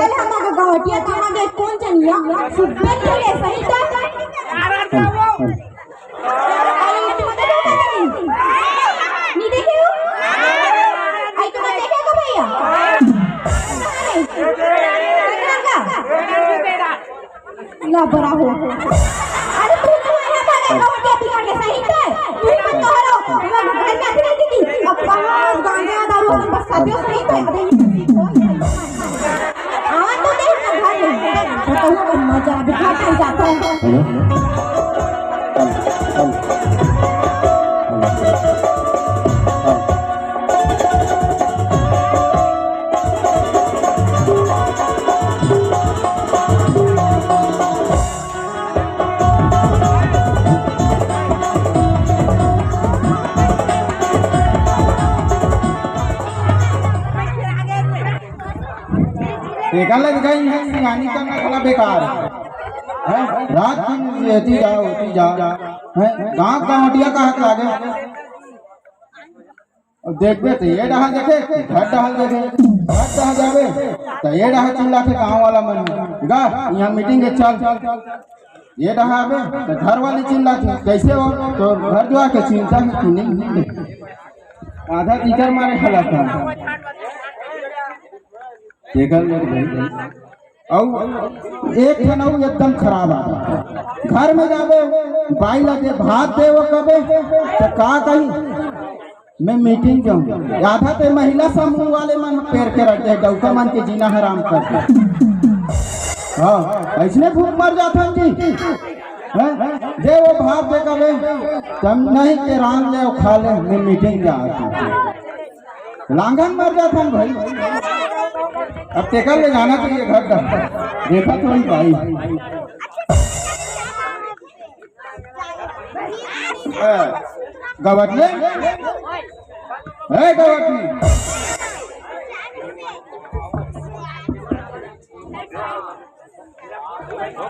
देखल हम गवटिया तमागे कौन चनिया सुबह के सही का नहीं देखे हो आई तो देखे को भैया ला बड़ा हो अरे तू तो यहाँ भागे गवटिया बिगाड़ के सही का तू ही मत कहो घर में आती रहती थी अब कहाँ गांजा दारू अपन बस साथियों सही का मजा दिखाते जाता है देखा लग गई है सिंगानी करना थोड़ा बेकार है रात दिन होती जा है गांव का हटिया का हक लागे और देखबे तो ये डहा देखे घर डहा देखे घर डहा जावे तो ये डहा चिल्ला के गांव वाला मन गा यहाँ मीटिंग के चल ये डहा आवे तो घर वाली चिल्ला थी कैसे हो तो घर जो आके चिंता है कि नहीं आधा टीचर मारे खला था देखल और एक ठनऊ एकदम खराब आ घर में जावे बाई लगे भात दे वो कबे तो का कही मैं मीटिंग जाऊँ आधा तो महिला समूह वाले मन पैर के रख दे डौका मन के जीना हराम कर दे हाँ ऐसने भूख मर जाता जी जे वो भात दे कबे तम नहीं के रान ले खा ले मैं मीटिंग जा लांगन मर जाता भाई अब तेकर ले जाना चाहिए घर का देखा तो ही भाई गवटले गवटली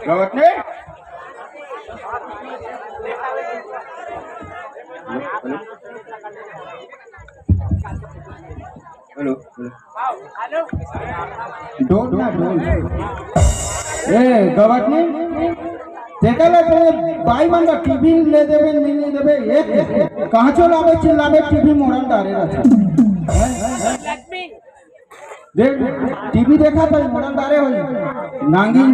गवटले हेलो डोंट ना डोंट ए गवटनी देखा ले बाई मन का टीवी ले देबे नहीं ले देबे एक कहां चलावे चिल्लावे टीवी मोरन डारे रहा देख टीवी देखा तो मोरन डारे हो नांगी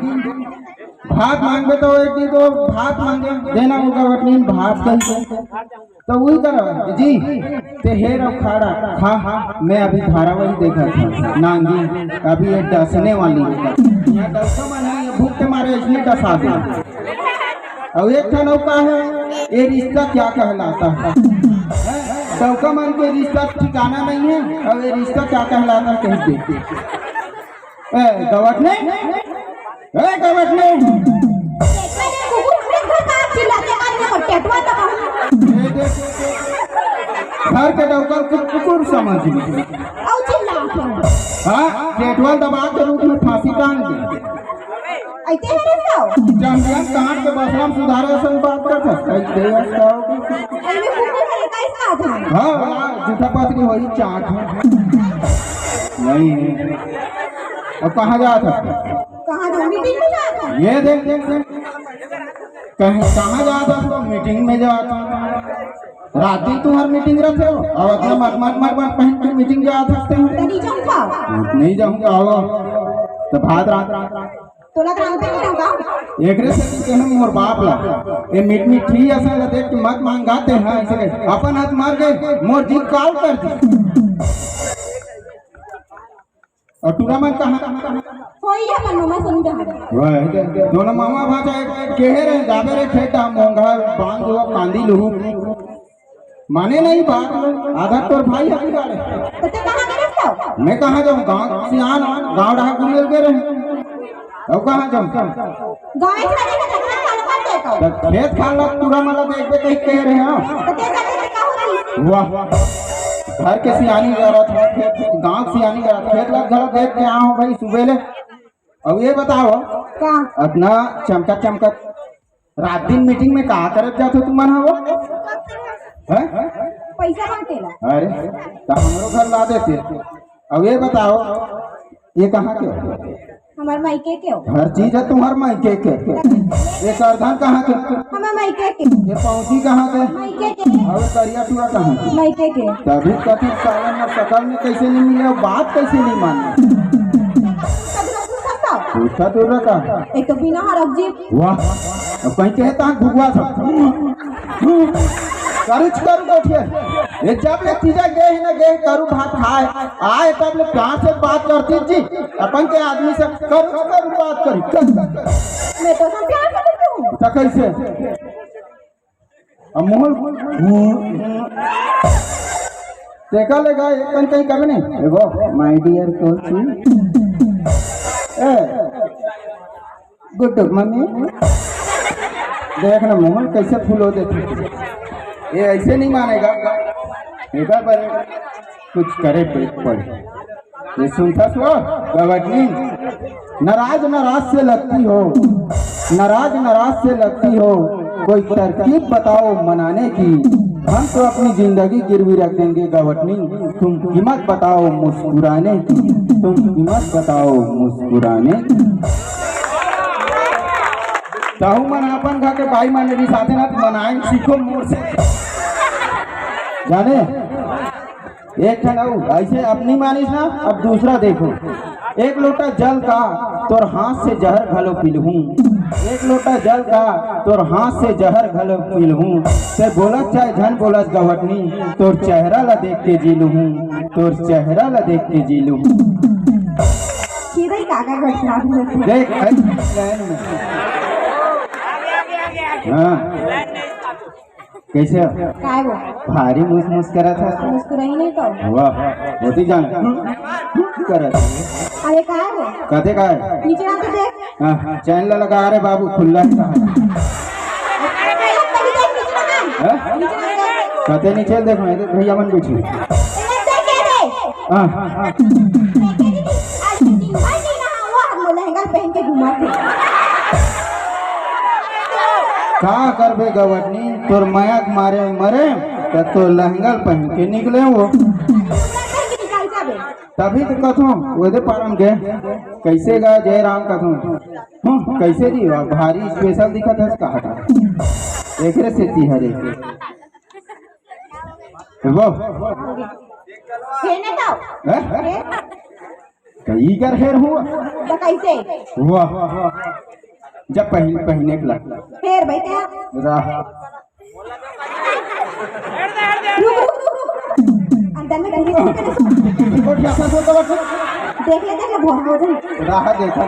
भात मांगबे तो एक दी तो भात मांगे देना होगा गवटनी भात कही तो वही करो जी ते हेर और खाड़ा हाँ हाँ मैं अभी धारावाही देखा था नांगी अभी ये डसने वाली यहाँ डसा माना ये भूख के मारे इसने डसा दे और एक था नौका है ये रिश्ता क्या कहलाता है डौका मन के रिश्ता ठिकाना नहीं है और ये रिश्ता क्या कहलाता है कह देते गवटने घर के डौका कुकुर समझ हाँ पेटवा दबा के रूप में फांसी टांग दे जंगल काट के बसराम सुधारे सन बात करता हाँ जूठा पत्नी हो चाट नहीं अब कहाँ जाता ये देख देख देख कहाँ जाता तो मीटिंग में जाता रात दिन तुम्हार मीटिंग रखे हो और अपना मत पहन के मीटिंग जा सकते हो नहीं जाऊंगा आओ तो भात रात एक से मोर बाप ला ये मीठी ऐसा देख के मत मांगाते हैं अपन हाथ मार गए मोर जीत काल कर दी और टूरा मन कहाँ दोनों मामा भाजा केहे रहे जाबे रे खेता मोंगा बांध दो कांदी लहू माने नहीं बात आधा तोर भाई है बिगाड़े मैं कहाँ जाऊँ गाँव सियान गाँव रहा घूमे गए रहे अब कहाँ जाऊँ खेत खा लो पूरा मतलब देख पे कहीं कह रहे हैं वाह घर के सियानी जा रहा था खेत गाँव सियानी जा रहा था खेत लग घर देख के आओ भाई सुबह ले अब ये बताओ अपना चमका रात दिन मीटिंग में कहा करत जाते तुम मन हो पैसा बांटेला अरे तो हमरो घर ला देते अब ये बताओ ये कहाँ के हमार मायके के हो। हर चीज है तुम्हार मायके के। ये करधन कहाँ के? हमार मायके के। ये पौधी कहाँ के? मायके के। और करिया टुआ कहाँ के? मायके के। तभी कथी सालन में शकल में कैसे नहीं मिले और बात कैसे नहीं माने? पूछा तो रखा एक तो बिना हरक जी। वाह अब कहीं कहता है भुगवा सब करू बैठिए ये जब ले चीजा गए ही ना गए करू भात खाए आए तब ले प्यार से बात करती जी अपन के आदमी से करू बात करी मैं तो सब प्यार से करती हूँ। तो कैसे अब मोहल देखा लेगा एक कहीं कहीं कभी नहीं एगो my dear Kochi good mummy देखना मोहन कैसे फूल हो देते ये ऐसे नहीं मानेगा एक बार कुछ करे पड़े ये सुनता सो गवटनी नाराज से लगती हो नाराज से लगती हो कोई तरकीब बताओ मनाने की हम तो अपनी जिंदगी गिरवी रख देंगे गवटनी तुम कीमत बताओ मुस्कुराने की तुम कीमत बताओ मुस्कुराने की ताहू मन अपन घर के भाई माने भी साथे ना मनाएं सीखो मोर से जाने एक ऐसे अपनी मानिस ना अब दूसरा देखो एक लोटा जल का तोर हाथ से जहर घलो पीलहूं एक लोटा जल का तोर हाथ से जहर घलो पीलहूं ते बोलत चाहे धन बोलत गवटनी तोर चेहरा ला देख के जीलहूं तोर चेहरा ला देख के जीलहूं सीधे काका घटना देख लाइन में हाँ कैसे काय वो भारी मुस करा था मुस्कुराई नहीं तो वाह होती जान करा था अरे काय वो कथे का है नीचे आ तो देख हाँ चैन ला लगा रे बाबू खुल्ला कथे नीचे देखो भैया मन पूछी हाँ हाँ हाँ लहंगा पहन के घुमा का करबे गवटनी तोर मयक मारे मरे तो लहंगा पहन के निकले वो तभी तो कथो ओदे पारम के कैसे गा जय राम कथो कैसे जी भारी स्पेशल दिखत है कहा था एकरे से ती हरे वो खेने तो कई कर हेर हुआ तो कैसे वाह जब पहने के लग फिर भाई क्या राह अंदर में देख ले बहुत हो जाए राह देखा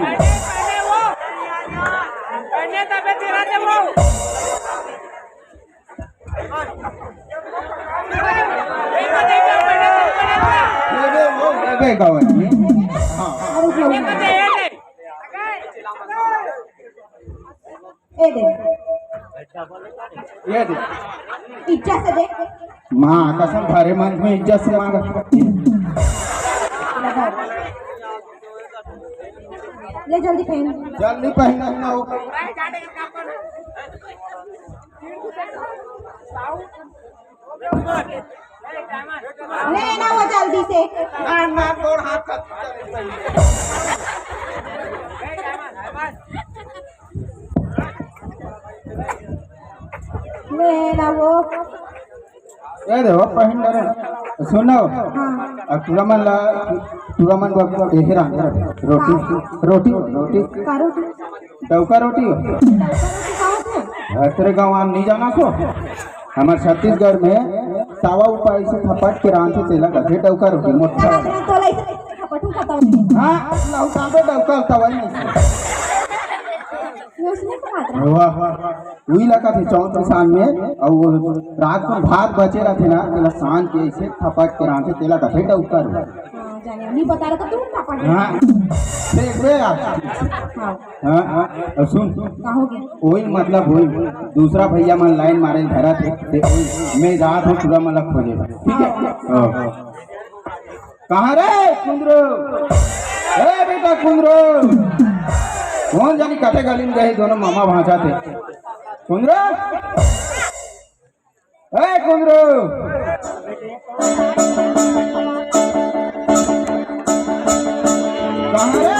ये दे इच्छा से देख माँ कसम भारे मन में इज्जत से मांगा ले जल्दी पहन जल्दी पहनना ना हो ले ना वो जल्दी से ना तोड़ हाथ का ले ना वो ये देखो पहन डरे सुनो अब तुरा मन बाबू देख रहा रोटी रोटी रोटी रोटी डौका रोटी तेरे गाँव आम नहीं जाना को हमारे छत्तीसगढ़ में सावा उपाय से थपट के रान से तेला गधे डौका रोटी मोटा हाँ लौटा पे डौका तवल नहीं वाह वही लगा थे चौथ किसान में और वो रात को भात बचे रहते ना तेला शान के ऐसे थपट के रान से तेला गधे डौका नहीं बता रहा तो तुम हाँ देख बे हाँ सुन वही मतलब वही दूसरा भैया मन लाइन मारे धरा थे मैं रात हूँ पूरा मतलब खोजेगा ठीक है कहाँ रे कुंदरो ए बेटा कुंदरो कौन जानी कथे गली में गए दोनों मामा भाषा थे कुंदरो ए कुंदरो कहाँ रे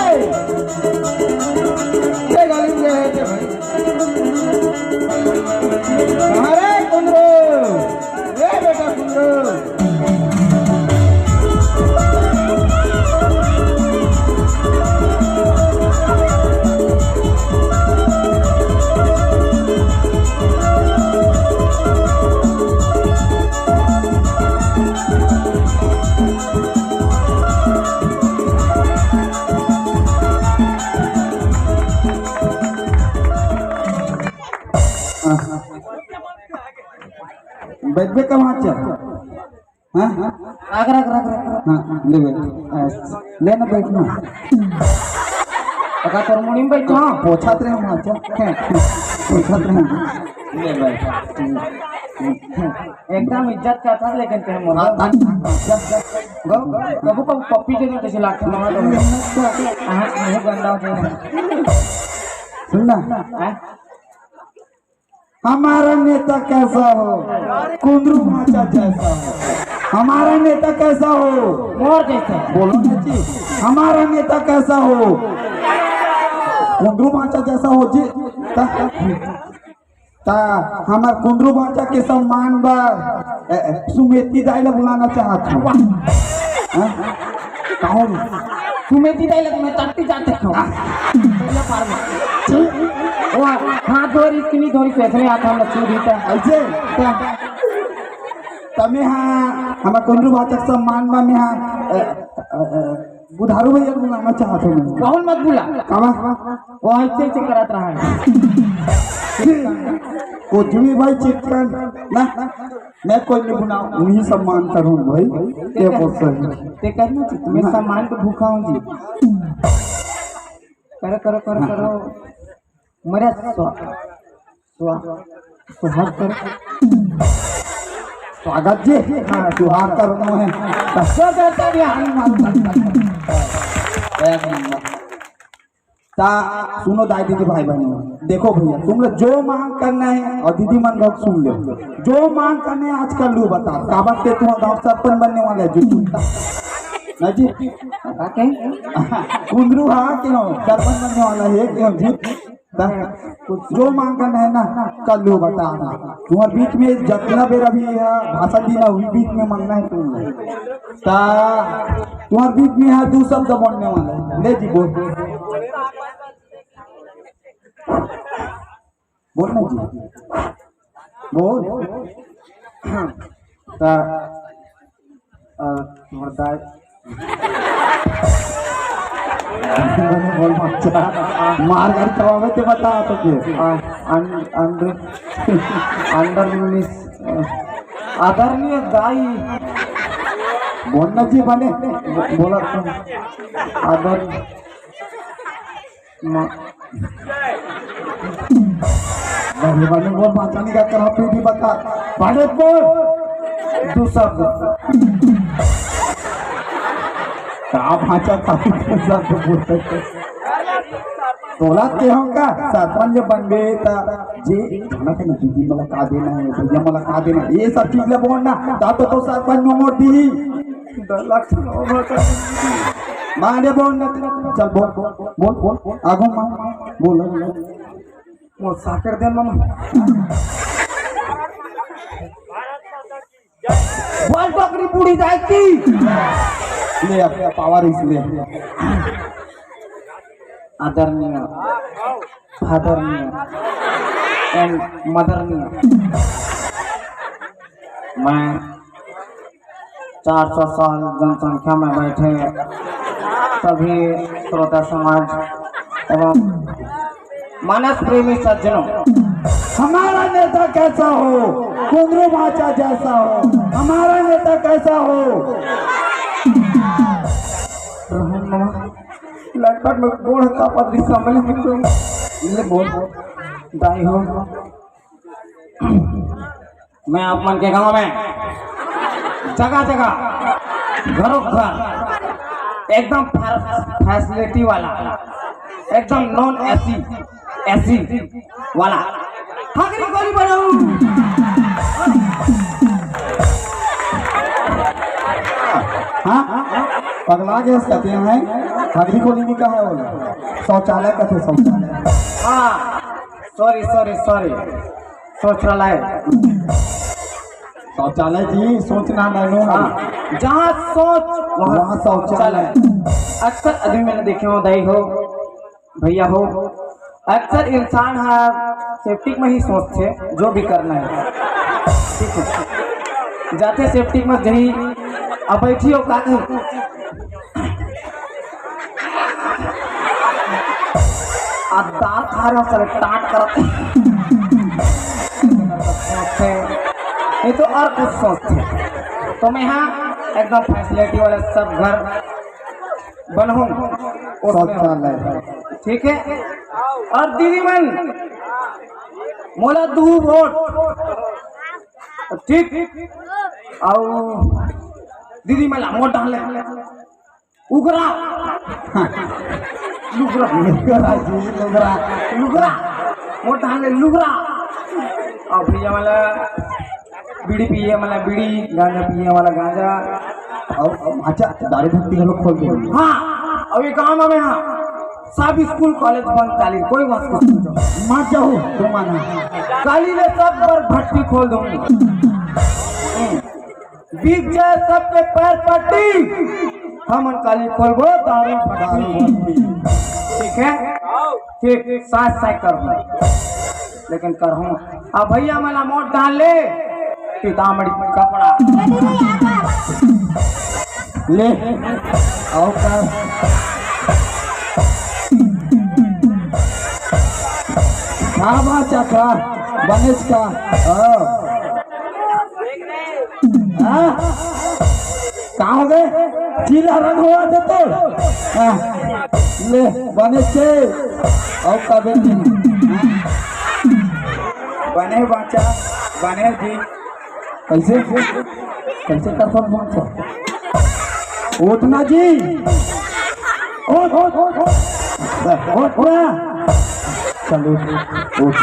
देखबे कहाँ चल हाँ रख रख रख रख हाँ ले बैठ ले ना बैठना पका तोर मुड़ी में बैठ हाँ पोछात रहे हम अच्छा पोछात रहे ले बैठ एकदम इज्जत करता है लेकिन ते मोला गो कबू कबू पप्पी दे दे लाख मामा तो हां मुंह गंदा हो जाए सुनना हैं हमारा नेता कैसा हो कुंदरू भाचा जैसा हो हमारा नेता कैसा हो मोर जैसे बोलो ना जी हमारा नेता कैसा हो कुंदरू भाचा जैसा हो जी ता हमार कुंदरू भाचा के सम्मान बार सुमेती दाई ला बुलाना चाहत हूँ कहो सुमेती दाई लग मैं तट्टी जाते खो पहले पार में वो हाथ धोरी किनी धोरी कैसे आता हम चूड़ी ता ऐसे तमे हाँ हमार कुंदरू भाचा के सम्मान में मैं हाँ बुधारू भैया बुलाना चाहत हूँ कौन मत बुला कावा वो ऐसे ऐसे करत रहा है कुछ भी भाई चिकन ना मैं कोई नहीं बुलाऊं उन्हीं सम्मान करूं भाई ये बहुत सही ते करना चाहिए मैं सम्मान को भूखा हूं जी करो करो करो करो मेरा सुहाग करो स्वागत जी हाँ सुहाग करना है कसो करता है ता सुनो दाई दीदी भाई बहनों देखो भैया तुम लोग जो मांग करना है और दीदी मन लोग सुन लो जो मांग करना है आज कर लो बता काबा के तुम गाँव सरपंच बनने वाला है जो ना जी कुंदरू हाँ क्यों सरपंच बनने वाला है क्यों जी जो मांग करना है ना कर लो बता तुम्हारे बीच में जितना बेर अभी भाषण दी ना हुई बीच में मांगना है तुम तुम्हारे बीच में यहाँ दो शब्द बोलने वाला है ले जी बोल बोलना जी बोल बोल बच्चा मार कर चबावे तो बता तो अंडर आदरणीय दाई बोलना जी बने बोला तुम आदर बने बोल बाचानी का करा पीढ़ी बता बड़े बोल दो शब्द आप भाषा बोलते तोला ते का सरपंच बनबे जे ना के दीदी मला का देना है भैया मला का देना ये सब चीज ले बोलना ता तो सरपंच में मोड़ दी 10 लाख माने बोल चल बोल बोल आगो मां बोल वो साकर दे मामा बोल बकरी पूरी जाएगी ले अपने पावर इसलिए आदरणीय फादरणीय एंड मदरणीय मैं 400 साल जनसंख्या में बैठे सभी श्रोता समाज एवं मानस प्रेमी सज्जनों हमारा नेता कैसा हो कुंदरू भाचा जैसा हो हमारा नेता कैसा हो लगभग में गोड़ का पदरी संभल ले बोल दाई हो मैं आप मन के गांव में जगह जगह घरों घर एकदम फैसिलिटी वाला एकदम नॉन एसी वाला हगरी गोली बनाऊं हाँ पगला गए कहते हैं हगरी खोली नहीं कहा है शौचालय कहते शौचालय हाँ सॉरी सॉरी सॉरी शौचालय शौचालय जी सोचना नहीं हाँ जहाँ सोच वहाँ शौचालय अक्सर आदमी मैंने देखे हो दाई हो भैया हो अक्सर इंसान सेफ्टी में ही सोचते जो भी करना है ठीक है जाते सेफ्टी में जही अब बैठी हो का दांत खा रहे हो सर टाट करते ये तो और कुछ सोचते। तो मैं यहाँ एकदम फैसिलिटी वाला सब घर बनूँ, ठीक है। और दीदी मन मोला 2 वोट, ठीक। और दीदी मला वोट डाले उगरा लुगरा लुगरा वोट डाले लुगरा। और भैया वाला बीड़ी पिए वाला बीड़ी, गांजा पिए वाला गांजा। और अच्छा दारू भक्ति हम लोग खोल दे। हाँ, और ये गाँव में हाँ सब स्कूल कॉलेज बंद काली, कोई बात नहीं। मत जाओ तुम आना, काली ने सब पर भट्टी खोल दूंगी, बीच जाए सबके पैर पट्टी, हम काली खोलबो दारू भट्टी, ठीक है। ठीक साथ साथ कर, लेकिन कर हूँ। अब भैया मला मोट डाल ले पीतामढ़ी कपड़ा ले आओ का का बनेश का कहाँ हो गए चीला रंग हुआ थे तो ले बनेश के और का बेटी बने बाचा बने जी कैसे कैसे कर सकते उठना जी उठ चलो उठ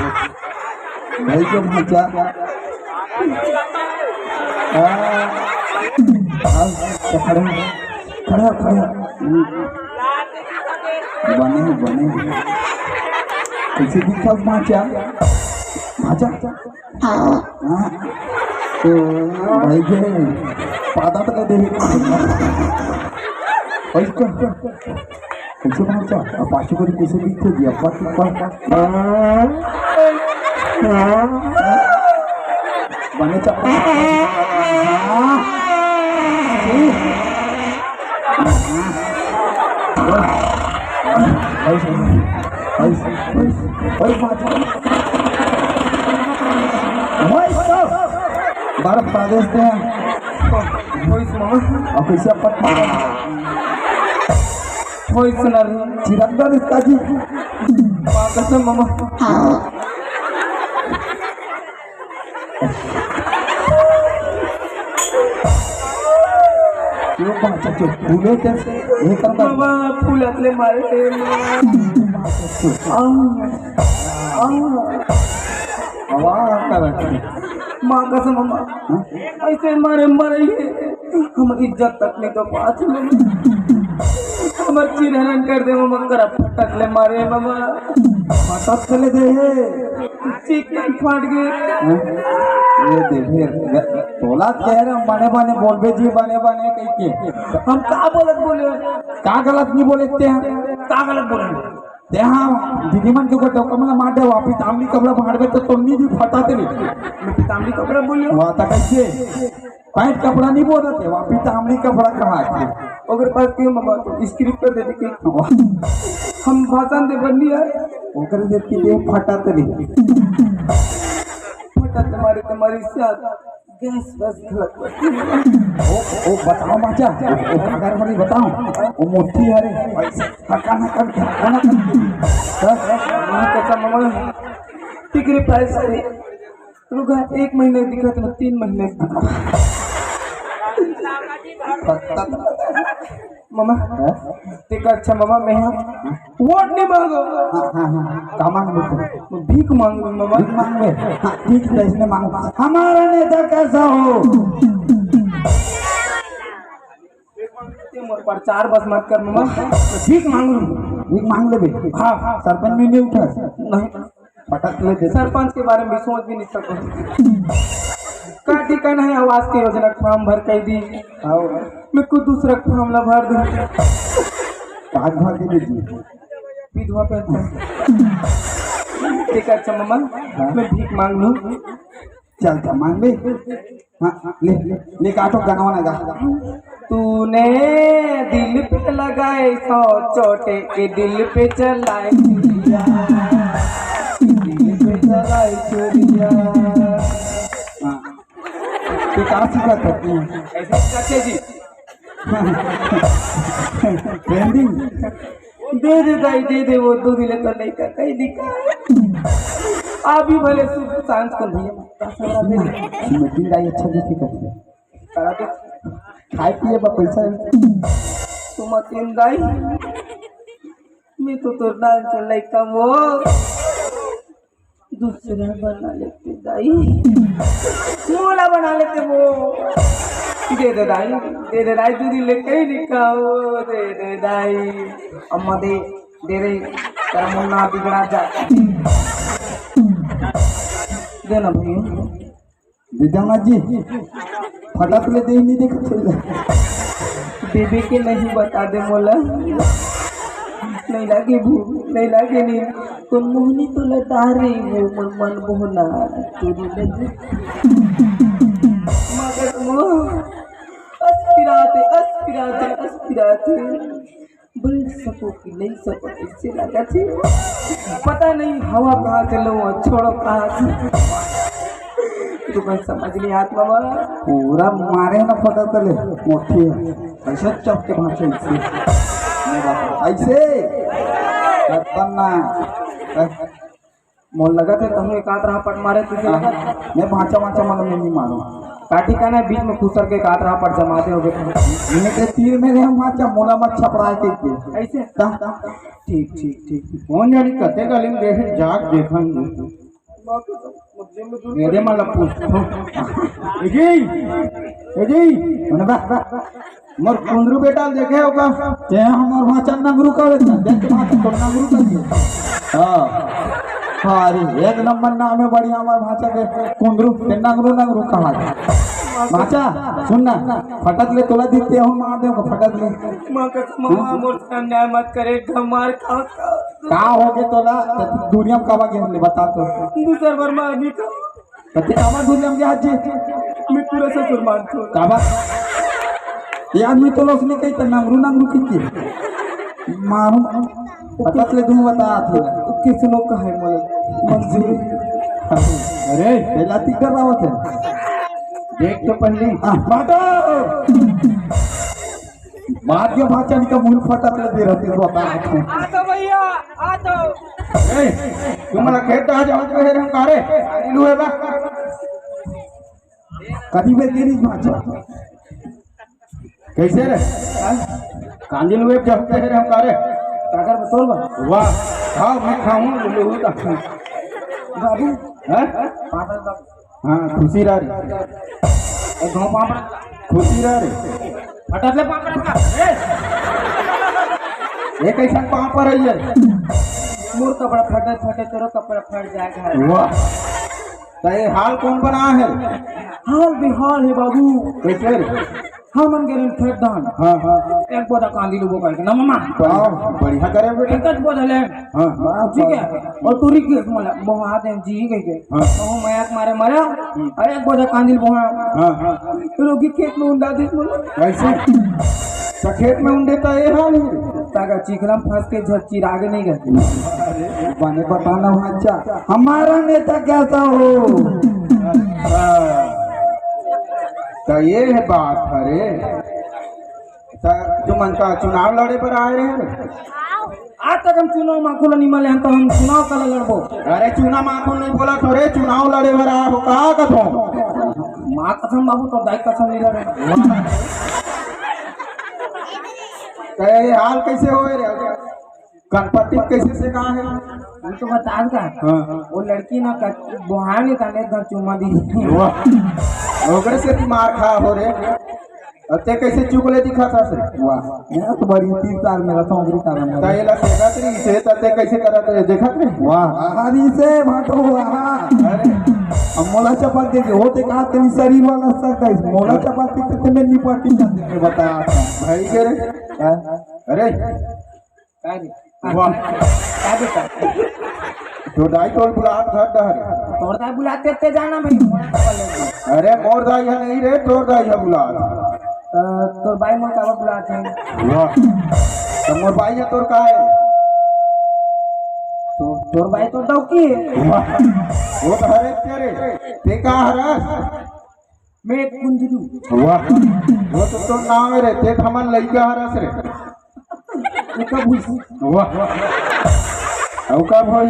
भाई के भाचा खड़े खड़े खड़े बने बने कैसे दिखा भाचा भाचा तो भाई के पादा तक दे कैसे भाचा पाँच को कैसे दिखते दिया बने चप्पा बर्फ प्रदेश हैं और कैसे चिरंदर इसका जी कसम मामा फूले कैसे मामा फूलतले मारे माँ कसम मामा ऐसे मारे मरे हम इज्जत तक नहीं तो पास हमारे चिरहरण कर दे मामा करा फटक ले मारे मामा फटक चले दे चिकन फाट गए ये देखिए तोला कह रहे बने बने बोल बे जी बने बने कहीं के हम का बोलत बोले का गलत नहीं बोलते हैं का गलत बोले हाँ दीदी मन के टोका मला मार दे वापी तामली कपड़ा मार तो तुमनी भी फटा तेरी तामली कपड़ा बोलियो वहाँ तक कैसे पैंट कपड़ा नहीं बोल रहे वापी तामली कपड़ा कहाँ है अगर पास क्यों मामा तो स्क्रिप्ट पे दे दे हम भाषण दे बंदी है ओकर देख के देह फटा तेरी फटा तुम्हारी साथ गैस बस गलत ओ बताओ बाजा ओ अगर हमारी बताओ वो मोटी है रे हकाना कर हकाना कर मामा टिकरी प्राइस है रुका 1 महीने दिखा तो 3 महीने मामा ठीक अच्छा मामा मैं वोट नहीं मांगो का मांगो भीख मांगो मामा भीख मांगे ठीक है इसने मांगो हमारा नेता कैसा हो मोर प्रचार बस मत कर मामा भीख मांग ले बे हाँ सरपंच में नहीं उठा नहीं पटक ले दे सरपंच के बारे में सोच भी नहीं सको का ठिकाना है आवास की योजना फॉर्म भर कर दी मैं कुछ दूसरा फॉर्म ला भर दूं काग भर के दीजिए विधवा पेंशन ठीक है अच्छा मामा मैं भीख मांग लूं चल क्या मांग ले हाँ ले काटो गाना वाना गा तूने दिल पे लगाए 100 चोटे के दिल पे चलाए दिल पे चलाए चोरिया तो कहाँ सीखा करती है ऐसे चाचे जी ट्रेंडिंग दे दाई दे वो 2 दिले तो नहीं का कहीं दिखा आप भी भले सुख शांत कर भैया मीटिंग आई अच्छा जैसे करती है करा दे खाए पिए बा पैसा तुम अकेले दाई मैं तो नाल चल रही कम वो दूसरा बना लेते दाई मोला बना लेते वो दे दे दाई 2 दिन लेके ही निकाओ दे दाई अम्मा दे रे तेरा मुन्ना बिगड़ा जा देना भैया विद्यानाथ जी फटाक ले दे ही नहीं देखा चल बेबी के नहीं बता दे मोला नहीं लागे भूख नहीं लागे नी तो मोहनी तो लटा रही वो मन मोहना तेरी लगी मगर वो अस्पिराते बोल सको कि नहीं सको इससे लगा थी पता नहीं हवा कहाँ से लो छोड़ो कहाँ से तो मैं समझ नहीं हाथ बाबा पूरा मारे ना फटाक ले मोटी है ऐसे चप के भाषा ऐसे करना मोल लगा थे तुम एक आध रहा पट मारे तुझे लगा मैं भाचा भाचा मतलब नहीं मारू काटी का ना बीच में खुसर के एक आध रहा पट जमाते हो गए इन्हें के तीर में रहे भाचा मोला मत छपड़ा के ऐसे ठीक कौन जानी कते गली में देखे जाग देखेंगे मेरे माला पूछ जी मोर कुंदरू बेटा देखे होगा ते हमर भाचा नगरू का देख भाचा तो नगरू का दिए हां अरे एक नंबर नाम है बढ़िया हमार भाचा के कुंदरू ते नगरू कहा भाचा सुन ना फटक ले तोला दिखते हो मार दे फटक ले मां कसम मोर अन्याय मत करे मार खा का हो गए तोला दुनिया में कावा के ले बता तो दूसर बार मार भी का कते कावा दुनिया में आज मैं पूरा ससुर मानतो कावा ये आदमी तो लोग नहीं कहते नगरू की मारू फटक ले तुम बता थे किस लोग का है मंजूर अरे बेलाती कर रहा होता देख तो पहले बात के भाचा का मुंह फटक ले दे रहती है बता आ तो भैया आ तो ए तुम्हारा खेत आ जाओ तो हम कारे नीलू है बा कदी में गिरी भाचा कैसे रे कांदिल हुए जब कह रहे हम कारे काकर बतौल बा वाह खाओ मैं खाऊं लो बाबू हैं पापड़ हां खुशी रह रही एक गांव पापड़ खुशी रह रही फटक ले पापड़ का ये कैसा पापड़ है ये मोर कपड़ा फटे तेरो कपड़ा फट जाएगा वाह तो ये हाल कौन बना है हाल बेहाल है बाबू कैसे हम मन गेलन खेत धान हाँ हाँ एक बोदा कांदी लोगो का ना मामा बढ़िया करे बेटा एक कट बोदा ले हाँ ठीक है और तूरी के मला बोहा दे जी कह के तो मैं मारे मरा अरे एक बोदा कांदी बोहा हाँ हाँ रोगी खेत में उंडा दे बोला कैसे तो खेत में उंडे तो ये हाल है ताका चिकलम फंस के झच्ची आगे नहीं गए बने बताना अच्छा हमारा नेता कैसा हो तो ये है बात अरे तो जो मन का चुनाव लड़े पर आए रहे आज तक हम चुनाव माखुल नहीं मिले हैं तो हम चुनाव कल लड़बो अरे चुनाव माखुल नहीं बोला थोड़े चुनाव लड़े पर आए हो कहा कथो माँ कसम बाबू तो दाई कसम नहीं लड़े तो ये हाल कैसे हो रहे गणपति कैसे से कहा है वो तो बता का वो लड़की ना बुहार नहीं था घर चुमा दी ओकरे से मार खा हो रे अते कैसे चुगले दिखा था से वाह मैं तो बड़ी 3 साल मेरा सौंदरी का बना तायला सेगा तरी से तते कैसे करत रे देखत रे वाह आहारी से भाटो आहा अरे हम मोला चपाती के होते कहा तेरी शरीर वाला सब कैसे मोला चपाती ते में निपटी जाते बता भाई के रे अरे काय रे वाह क्या बेटा तो दाई तोड़ बुलात घर डहर तोड़ दाई बुलाते ते जाना भाई अरे मोर दाई है नहीं रे तोड़ दाई है बुलात तो भाई मोर का बुलाते हैं वाह तो मोर भाई है तोर का है तो तोर भाई तो डौकी है वाह वो तो हरे तेरे ते का हरस मैं कुंजरू वाह वो तो नाम है रे ते हमन लइका हरस रे का भूसी वाह औ का भाई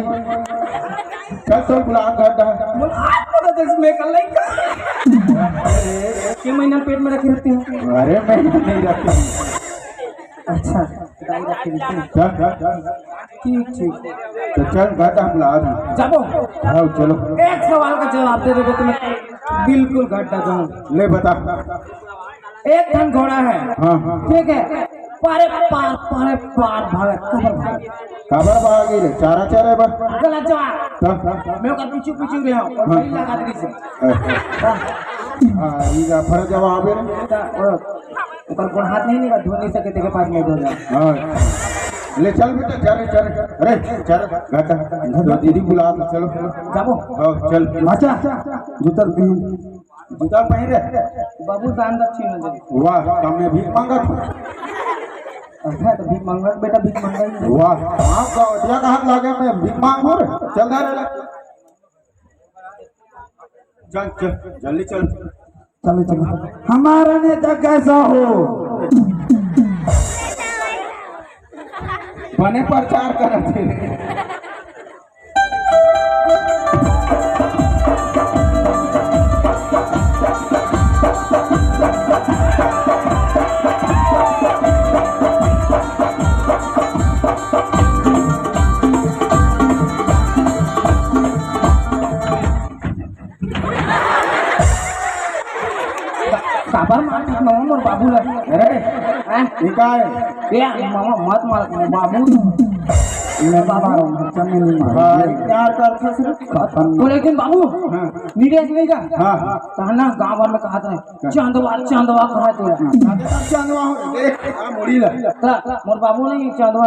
चल तो गुलाब घाटा बोल आज पता दस में कल लइका के महीना पेट में रखे रहते हैं। अरे मैं नहीं रखती अच्छा दाई रखे रहते हैं। चल ठीक ठीक तो चल घाटा गुलाब जाबो आओ चलो एक सवाल का जवाब दे दोगे तो मैं बिल्कुल घाटा जाऊं। ले बता एक धन घोड़ा है हाँ हाँ ठीक है पारे पार भागे खबर भागी रे चारा चारे बस गलत जवाब मैं का पीछू पीछू रहे हूं और भाई लगा दी से हां ई जा फर जवाब है ऊपर कोण हाथ नहीं धो नहीं सके तेरे पास में धो जा हां ले चल बेटा चल चल अरे चल घाटा तो दीदी बुला चलो जाबो हां चल अच्छा जूता पहन रे बाबू दान दक्षिण न दे वाह तुमने भीख मांगा था अच्छा तो भीख मांगा बेटा भीख मांगा ही वाह आप गावटिया का हाथ लागे मैं भीख मांगू रे चल दा रे चल चल जल्दी चल चलो चलो हमारा नेता कैसा हो बने प्रचार करते थे काबर मारती मामा मोर बाबू ला अरे हैं निकाय ये मामा मत मार बाबू मैं बाबा बच्चा में नहीं मार भाई प्यार करता सिर्फ खत्म वो लेकिन बाबू हां नीरज नहीं का हां कहना गांव भर में कहा था चांदवा कहा तो चंदवा देख आ मुड़ी ला मोर बाबू नहीं चांदवा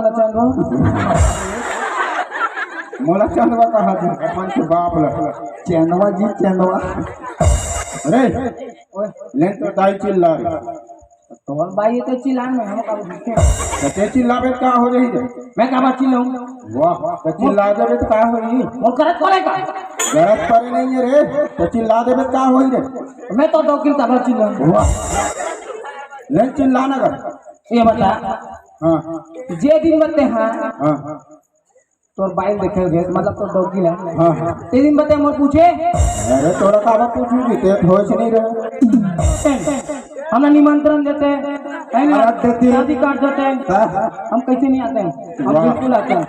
मोला चंदवा कहा था अपन के बाप ला चांदवा जी चांदवा अरे ले तो दाई चिल्ला रे तोर भाई तो चिल्लान में हम का दिखे कते चिल्लाबे का हो रही रे मैं का बात चिल्लाऊं वाह तो चिल्ला देबे तो का होई मोर करत करे का गलत पर नहीं है रे तो चिल्ला देबे का होई रे मैं तो डोकिल का बात चिल्लाऊं वाह ले चिल्लाना कर ये बता हां जे दिन बते हां हां तोर बाइल देखे गए मतलब तो डोकिल है हां ते दिन बते मोर पूछे अरे तोरा का पूछू कि ते होइछ नहीं रहे हमें निमंत्रण देते है ना देते शादी काट देते हम कैसे नहीं आते हैं हम बिल्कुल आते हैं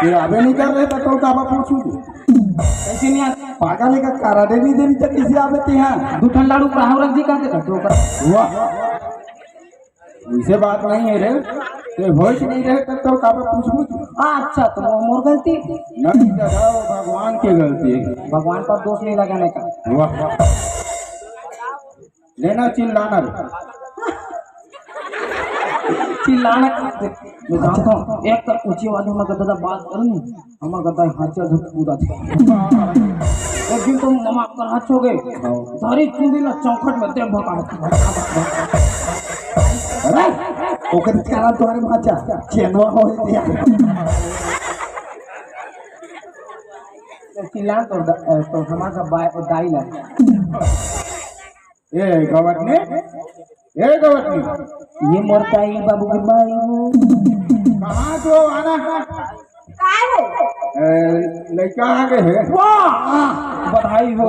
ये अबे नहीं कर रहे तो का पूछू कैसे नहीं आते पागल का कराडे नहीं देनी तो किसी आबे हां दूठन लाडू प्राहवरक जी कहते तो कर वाह इसे बात नहीं है रे ते होइछ नहीं रहे तो का पूछू अच्छा तो वो मोर गलती नहीं दादा भगवान की गलती है भगवान पर दोष नहीं लगाने का वाह लेना चिल्लाना चिल्लाना मैं जानता हूँ एक तो ऊंची आवाज में गद्दा बात करूँ हमारा गद्दा हाथ से धूप पूरा था एक दिन तो मामा कर हाथ हो गए धारी चुंदी ना चौखट में ते भगा अरे ओकर cara तुम्हारे माचा चेनवा हो दिया चिल्ला तो हमारा दाई ला ए गवटने ये मोरताई बाबू के भाई हो कहाँ तो आना काय हो लड़का आ गए है वाह बधाई हो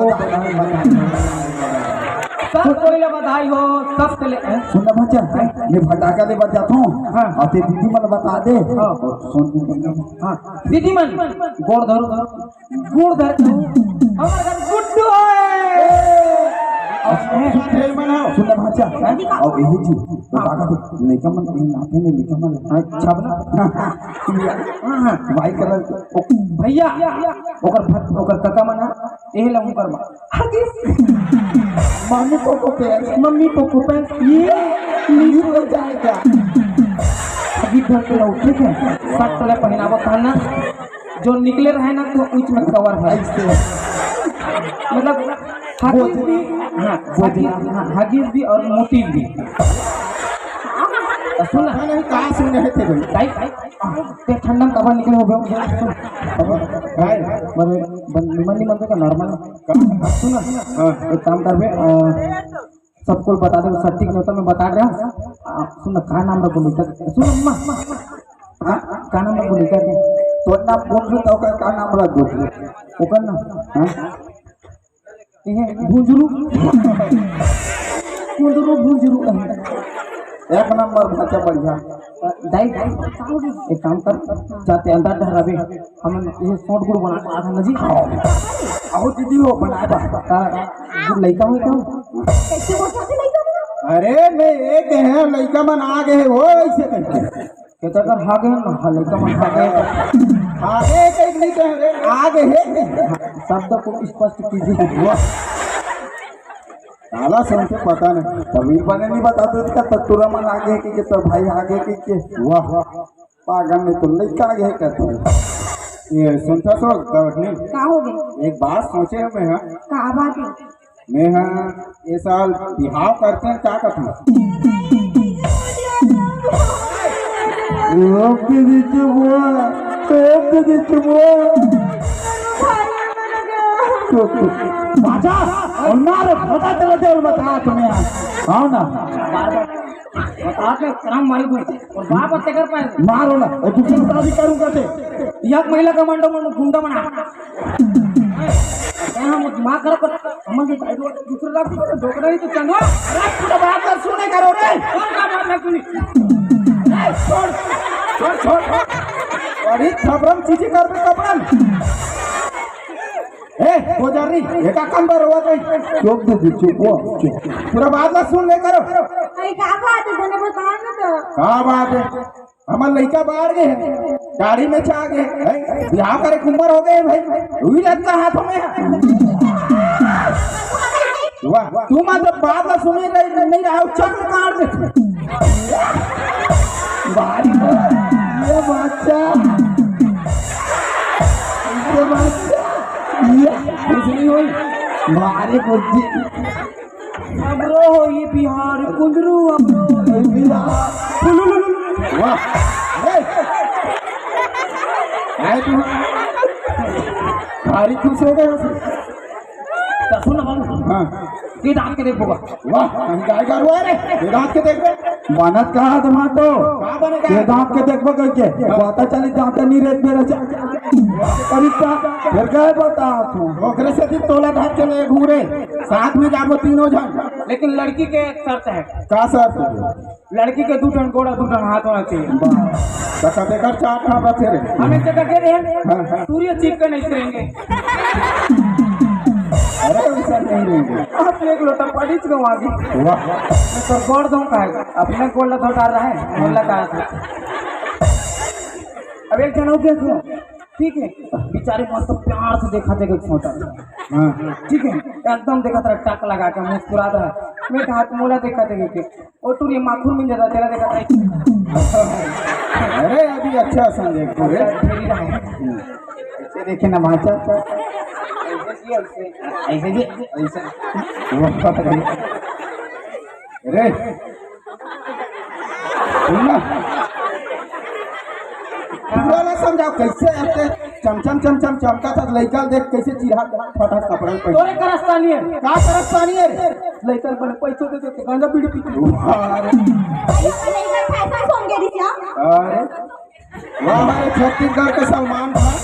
सब कोई बधाई हो सब के लिए सुन बच्चा ये फटाका दे बजाता हूँ हाँ और ते दीदी मन बता दे हाँ हाँ दीदी मन गोड़ धरो गुड़ धर हमारे घर गुड्डू है सुन बच्चा और यही जी फटाका दे लेकर मन नाते में लेकर मन छब ना वाई कलर भैया ओकर काका मना एहे ला उनकर मम्मी पोको पे ये नीचे हो जाएगा अभी घर पे रहो ठीक है शर्ट तले पहनावा कहना जो निकले रहे ना तो उच में कवर है मतलब हगीज भी और मोती भी सुन ना नहीं कहाँ सुने थे भाई ते ठंडा में कबर निकले हो गए भाई निमन निमन का नॉर्मल सुन एक काम कर बे सबको बता दे सटीक नहीं होता मैं बता रहा सुन का नाम रखो लिखा सुन अम्मा का नाम रखो लिखा तो नाम बोल रहे तो का नाम रख दो ओकर ना ये भुंजरू भुंजरू एक नंबर भाषा बढ़िया दाई एक काम कर जाते अंदर ठहराबे हम ये शॉर्ट गुड़ बना आधा नजी आओ दीदी हो बनाए बा जो लड़का हो क्या कैसे बोल सकते नहीं कर अरे मैं एक है लड़का मन आ गए हो ऐसे करके कहता कर हा गए ना हा लड़का मन हा गए आगे कहीं नहीं कह रहे आगे है शब्द को स्पष्ट कीजिए साला से उनसे पता नहीं कभी बने नहीं बताते इसका तत्तुरा मन आगे कि तो भाई आगे कि वाह पागल नहीं तो लड़का आगे कहते हैं ये सुनता तो नहीं का हो गए एक बात सोचे मैं हाँ का बात है मैं हाँ ये साल बिहाव करते हैं क्या करते हैं बाजा और मारो पता चलते और बता तुम्हें आओ ना बता के काम मारी दूँ और बाप हत्या कर पाए मारो ना और दूसरी शादी करूँगा ते एक महिला कमांडो मन गुंडा बना हम दिमाग खराब कर समझ नहीं पाए दूसरे लाख डोकरा ही तो चंदवा पूरा बात कर सुने करो रे कौन का बात ना सुनी छोड़ छोड़ छोड़ अरे खबरम चीज़ें कर दे कपड़न हो जा रही एक काम करो चुप दे चुप पूरा बात ना सुन ले करो अरे का बात है तने बता ना तो क्या बात है हमार लड़का बाहर गए गाड़ी में छा गए यहाँ करे कुंबर हो गए भाई वही लगता हाथों में वाह तू मतलब बात ना सुनी नहीं रहा चक्र काट दे ये बच्चा कुछ नहीं हुई मारे बुद्धि अबरो हो ये बिहार कुंदरू वाह भारी खुश हो गए सुन बाबू हाँ ये दांत के देखोगा वाह कहीं गाय का रुआ रे ये दांत के देख मानत कहा टमाटो कहाँ बनेगा ये दांत के देखबो करके पता चली दांत नहीं रेत मेरा तरीका फिर गए बता तू ओकरे से दिन तोला ढाक के ले घूरे साथ में जाबो तीनों जन लेकिन लड़की के एक शर्त है का सर लड़की के 2 टन गोड़ा 2 टन हाथ होना चाहिए तका देकर चार खा बचे रे हम इसे कह रहे हैं हाँ, हाँ। सूर्य चीख कर नहीं करेंगे अरे वैसा नहीं रहेंगे आप एक लोटा पड़ी गो आगे वाह मैं तो गोड़ दूं का अपने गोल्ड तो डाल रहा है मोहल्ला का अब एक जन हो गया क्यों ठीक है बेचारे मस्त तो प्यार से देखा थे छोटा हाँ ठीक है एकदम देखा था टक लगा के मुस्कुरा रहा मैं कहा मोला देखा थे कि और तू ये माखून मिल जाता तेरा देखा था अरे अभी अच्छा समझे पूरे ऐसे देखे ना भाषा ऐसे जी ऐसे अरे सुनना पूरा समझाओ कैसे ऐसे चमचम चमचम चमका था लड़का देख कैसे चिढ़ा फटा कपड़ा पहन तोरे करस्तानी है का करस्तानी है लड़का बने पैसे दे देते गांजा बीड़ी पीते अरे नहीं कर पैसा सोन के दिया अरे वाह हमारे छत्तीसगढ़ के सलमान खान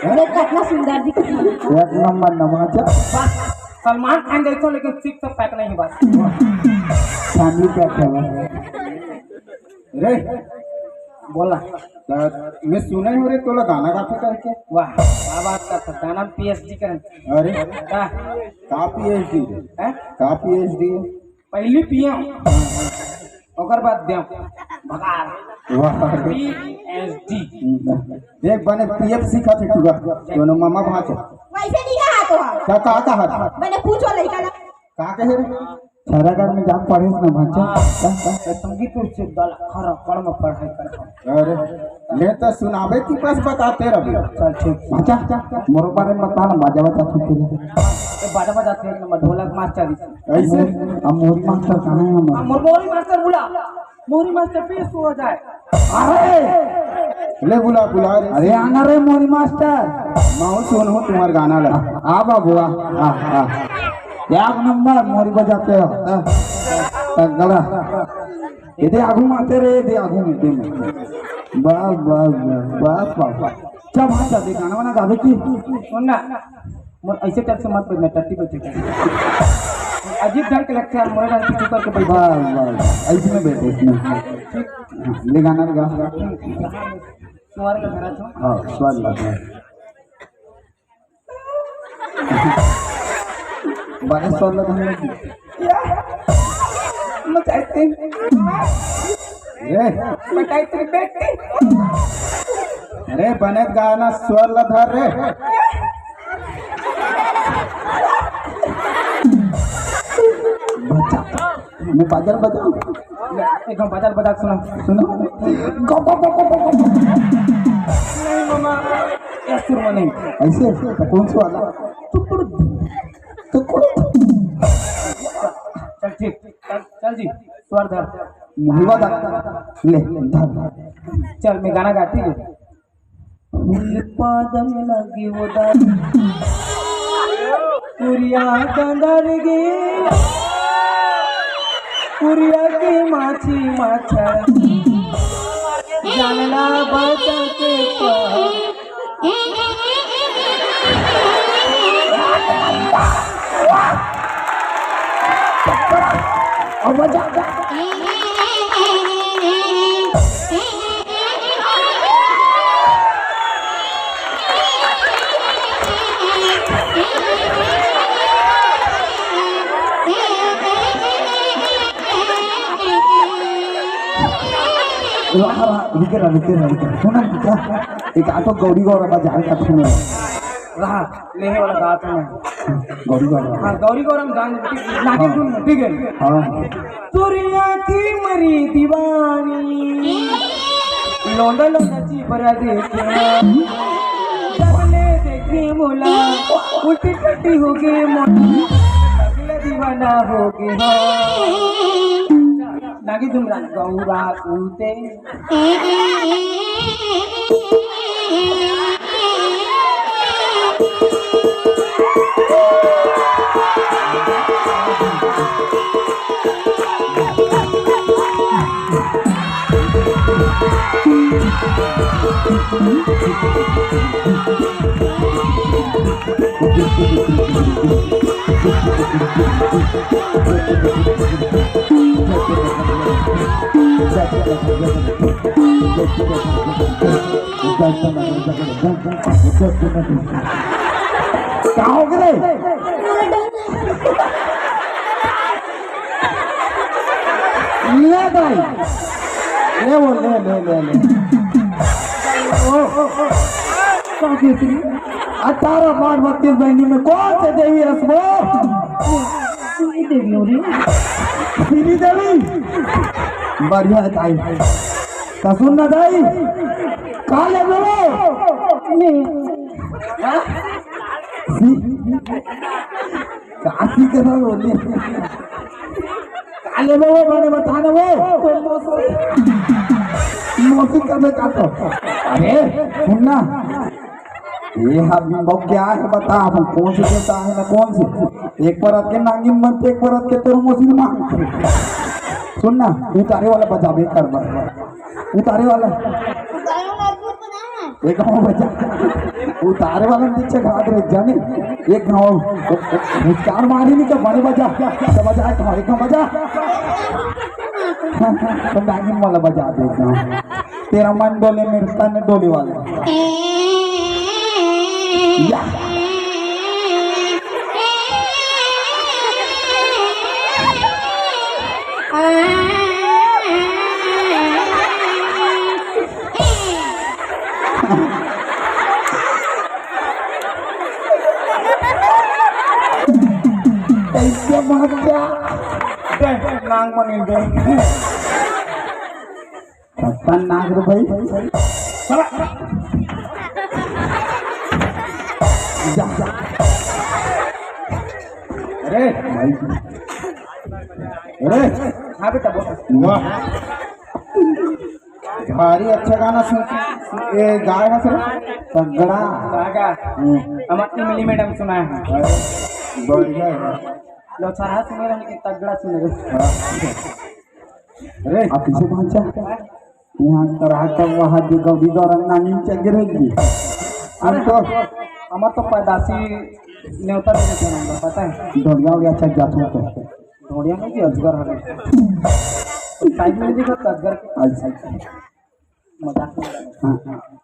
अरे कितना सुंदर दिख रहा है एक नंबर नमाजा बस सलमान खान जैसा लेकिन सिक्स पैक नहीं बस फैमिली क्या खेला रे बोला मैं सुना ही हो रे तोला गाना गाते करके वाह क्या बात करता गाना पीएचडी करें अरे का का पीएचडी है का पीएचडी पहली पीएम ओकर बाद देम भगार वाह पीएचडी देख बने पीएफ सीखा थे तू दोनों मामा भांचे वैसे नहीं कहा तो क्या कहा मैंने पूछो लड़का ना का कहे रे छरागढ़ में जाके पढ़े ना भाचा संगीत से दल खरा कड़ में पढ़ाई कर। अरे ले तो सुनावे की बस बताते रहो। चल ठीक भाचा मोरो बारे में बता ना बाजा बजा छूटे ये बाजा बजा थे नंबर ढोलक मास्टर ऐसे अब मोरी मास्टर कहाँ है हम मोरी मास्टर बुला मोरी मास्टर पेश हो जाए। अरे ले बुला बुला रे अरे आना रे मोरी मास्टर मैं सुन हूँ तुम्हारा गाना लगा आ बाबू आ एक नंबर मोरी बजाते हो गला इधे आगू मारते रे इधे आगू में बस बस बस बस जब हाँ चल गाना वाना गावे की सुन ना ऐसे टाइप से मत बैठना टट्टी बैठे अजीब ढंग के लगता है मोरे ढंग से चुकर के बैठा बस ऐसे में बैठे इसमें ले गाना लगा तुम्हारे का घर था। हाँ स्वाद लगा बड़े स्वाद लगा हम लोग मचाइते बैठते अरे बनत गाना स्वर लधर रे बच्चा मैं बाजार बजाऊं एक हम बाजार बजा सुना सुनो नहीं मामा ये सुर में नहीं ऐसे तो कौन सा वाला तो चल ठीक चल जी स्वर धर मुहिवा ले धर चल मैं गाना गाती हूँ पादम लगी वो दर पुरिया कंदर गे पुरिया के माछी माछर जानला बचा के और बजा रुके सुना क्या एक आटो गौरी गौर बजा का सुन रहा लेने वाला गात में गौरी गौर हाँ गौरी गौरम गान नागिन धुन में ठीक है हाँ तुरिया की मरी दीवानी लोंडा लोंडा जी बरा देखे सबने देखे मोला उल्टी टट्टी हो गए मोला अगला दीवाना हो गए नागिन धुन गौरा कूते क्या हो गए ले भाई ले वो ले अठारह 32 बहनी में कौन से देवी रसमो देवी हो रही श्री देवी बढ़िया है ताई का सुनना ताई काले काशी के साथ बोलिए काले बाबा मैंने बताना वो मौसी का मैं काटो अरे सुनना ये हम क्या है बता हम कौन सी देता है ना कौन सी एक बार के नागिन बनते एक बार के तेरे मौसी मांग सुनना उतारे वाला बजा भी कर उतारे वाला एक गाँव बजा उतारे वाला नीचे घाट रह जाने एक गाँव मुस्कान मारी नहीं तो बड़े बजा तो बजा तुम्हारे का बजा तो नागिन वाला बजा देता तेरा मन डोले मेरे तन डोले वाला या कैसे भाग गया मिल गए। खतरनाक रे भाई। जा जा। अरे अरे हाँ बेटा बोलो। वाह, भारी अच्छा गाना सुन। ये गाय है सर तगड़ा। कागा अमर इमली मैडम सुना है। बढ़िया है। लो चाहा सुने रहने के तगड़ा सुने। अरे आप पीछे पहुंचा यहाँ करा कर वहाँ दिगो रंगानी चल गिरेगी। अरे तो हमार तो पैदाशी न्योता दे देते हैं पता है। दौड़िया हो गया चल जाता तो ढोड़िया में भी अजगर है। साइड में देखो अजगर के अच्छा। मजाक नहीं। हाँ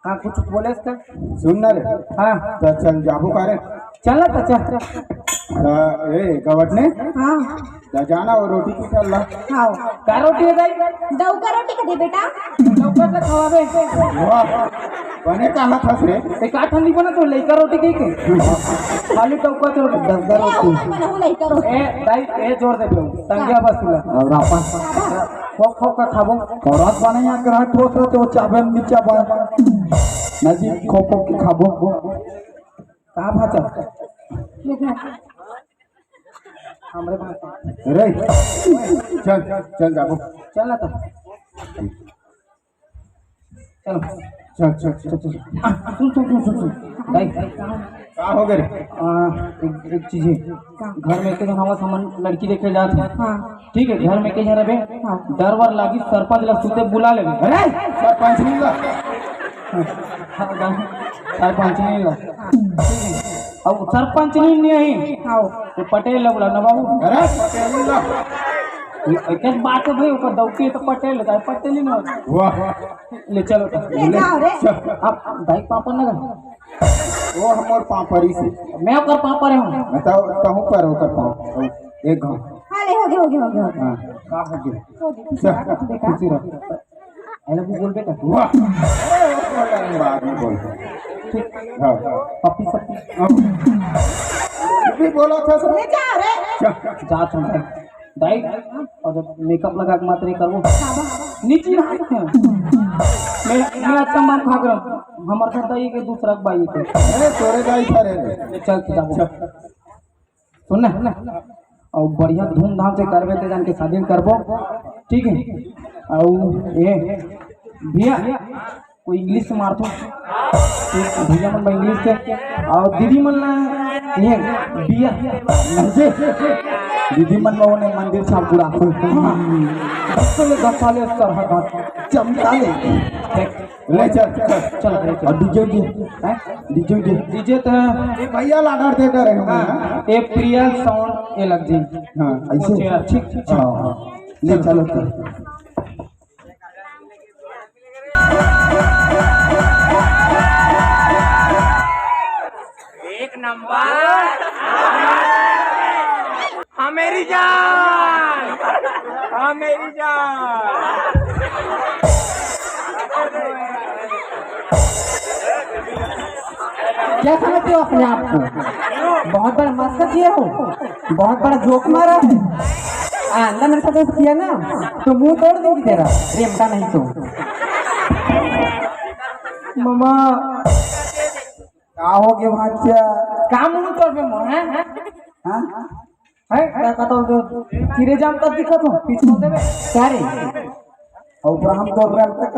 हाँ कुछ बोले इसका। सुन ना रे, हाँ तो चल जाबू कारे चला तो चल। ए गवट ने हाँ जाना और रोटी की चल ला। खाओ। का रोटी है दाई? दौका रोटी का दे बेटा। लौकर से खवाबे। वाह, बने कहाँ फंस रे। एक आठ ठंडी बना तो लइका रोटी के खाली टौका तो दस रोटी बना हूँ नहीं करो। ए दाई ए जोर दे बेऊ तंगिया बसुला और आपा खो खो का खाबो। औरत बने यहाँ करा ठोस रहे तो चाबे नीचा बा नजीक खोपो की खाबो कहाँ भाचा हमरे भाचा रे चल चल जाबू। चल ना तो चलो चल चल चल चल। सुन दाई का हो गए रे? एक चीज है घर में के हवा सामान लड़की देखे जाते हैं। हाँ ठीक है घर में के जा रहे डर वर लागी सरपंच ला सुते बुला ले। अरे सरपंच नहीं ला। सरपंच नहीं ला अब सरपंच नहीं आओ। तो पटेल ला बुला ना बाबू। अरे पटेल नहीं ला। एक बात है भाई ऊपर दौकी तो पटेल है पटेल ही ना। वाह, ले चलो तो ले जाओ रे। चल। आप दाई पापा ना वो हमार पापड़ी से मैं ओकर पापा रे हूं। बताओ कहूँ पर होकर पाओ एक घाव। हाँ ले हो गया हो गया हो गया हो गया। हाँ का हो गया हो गया। बेटा खुशी रहो आई लव यू बोल बेटा। वाह, अरे बाद में बोल। हाँ पप्पी सब भी बोला था सर। ले जाओ रे। चल जा तुम दाई और जब मेकअप लगा के मात्र करो नीचे रहा मैं अच्छा माम खा कर हमार घर दाई के दूसरा बाई के अरे तोरे गाई था रे। चल जाओ सुन ना और बढ़िया धूमधाम से करबे ते जान के शादी करबो ठीक है। और ये भैया कोई इंग्लिश से मारतो भैया मन इंग्लिश के और दीदी मन ना ये बिया दीदी मन में उन्हें मंदिर छाप पूरा 10 साल चमका ले ले चल चल चल और डीजे डीजे तो ये भैया लाडर दे रहे हैं। हाँ, ए प्रिया साउंड ये लग जी। हाँ ऐसे ठीक ठीक हाँ ले चलो तो एक नंबर हाँ मेरी जान, हाँ मेरी जान। क्या समझते हो अपने आप को? बहुत बड़ा मस्का किए हो, बहुत बड़ा जोक मारा है। अंदर मेरे साथ ऐसा किया ना तो मुंह तोड़ देगी तेरा, रेमटा नहीं तो। मामा क्या हो गया भाचा काम मुंह तोड़ पे मोर है हाँ है क्या कहता हूँ तो चिरे जाम तक दिखा तो पीछे होते में क्या रे? और हम तो रेल तक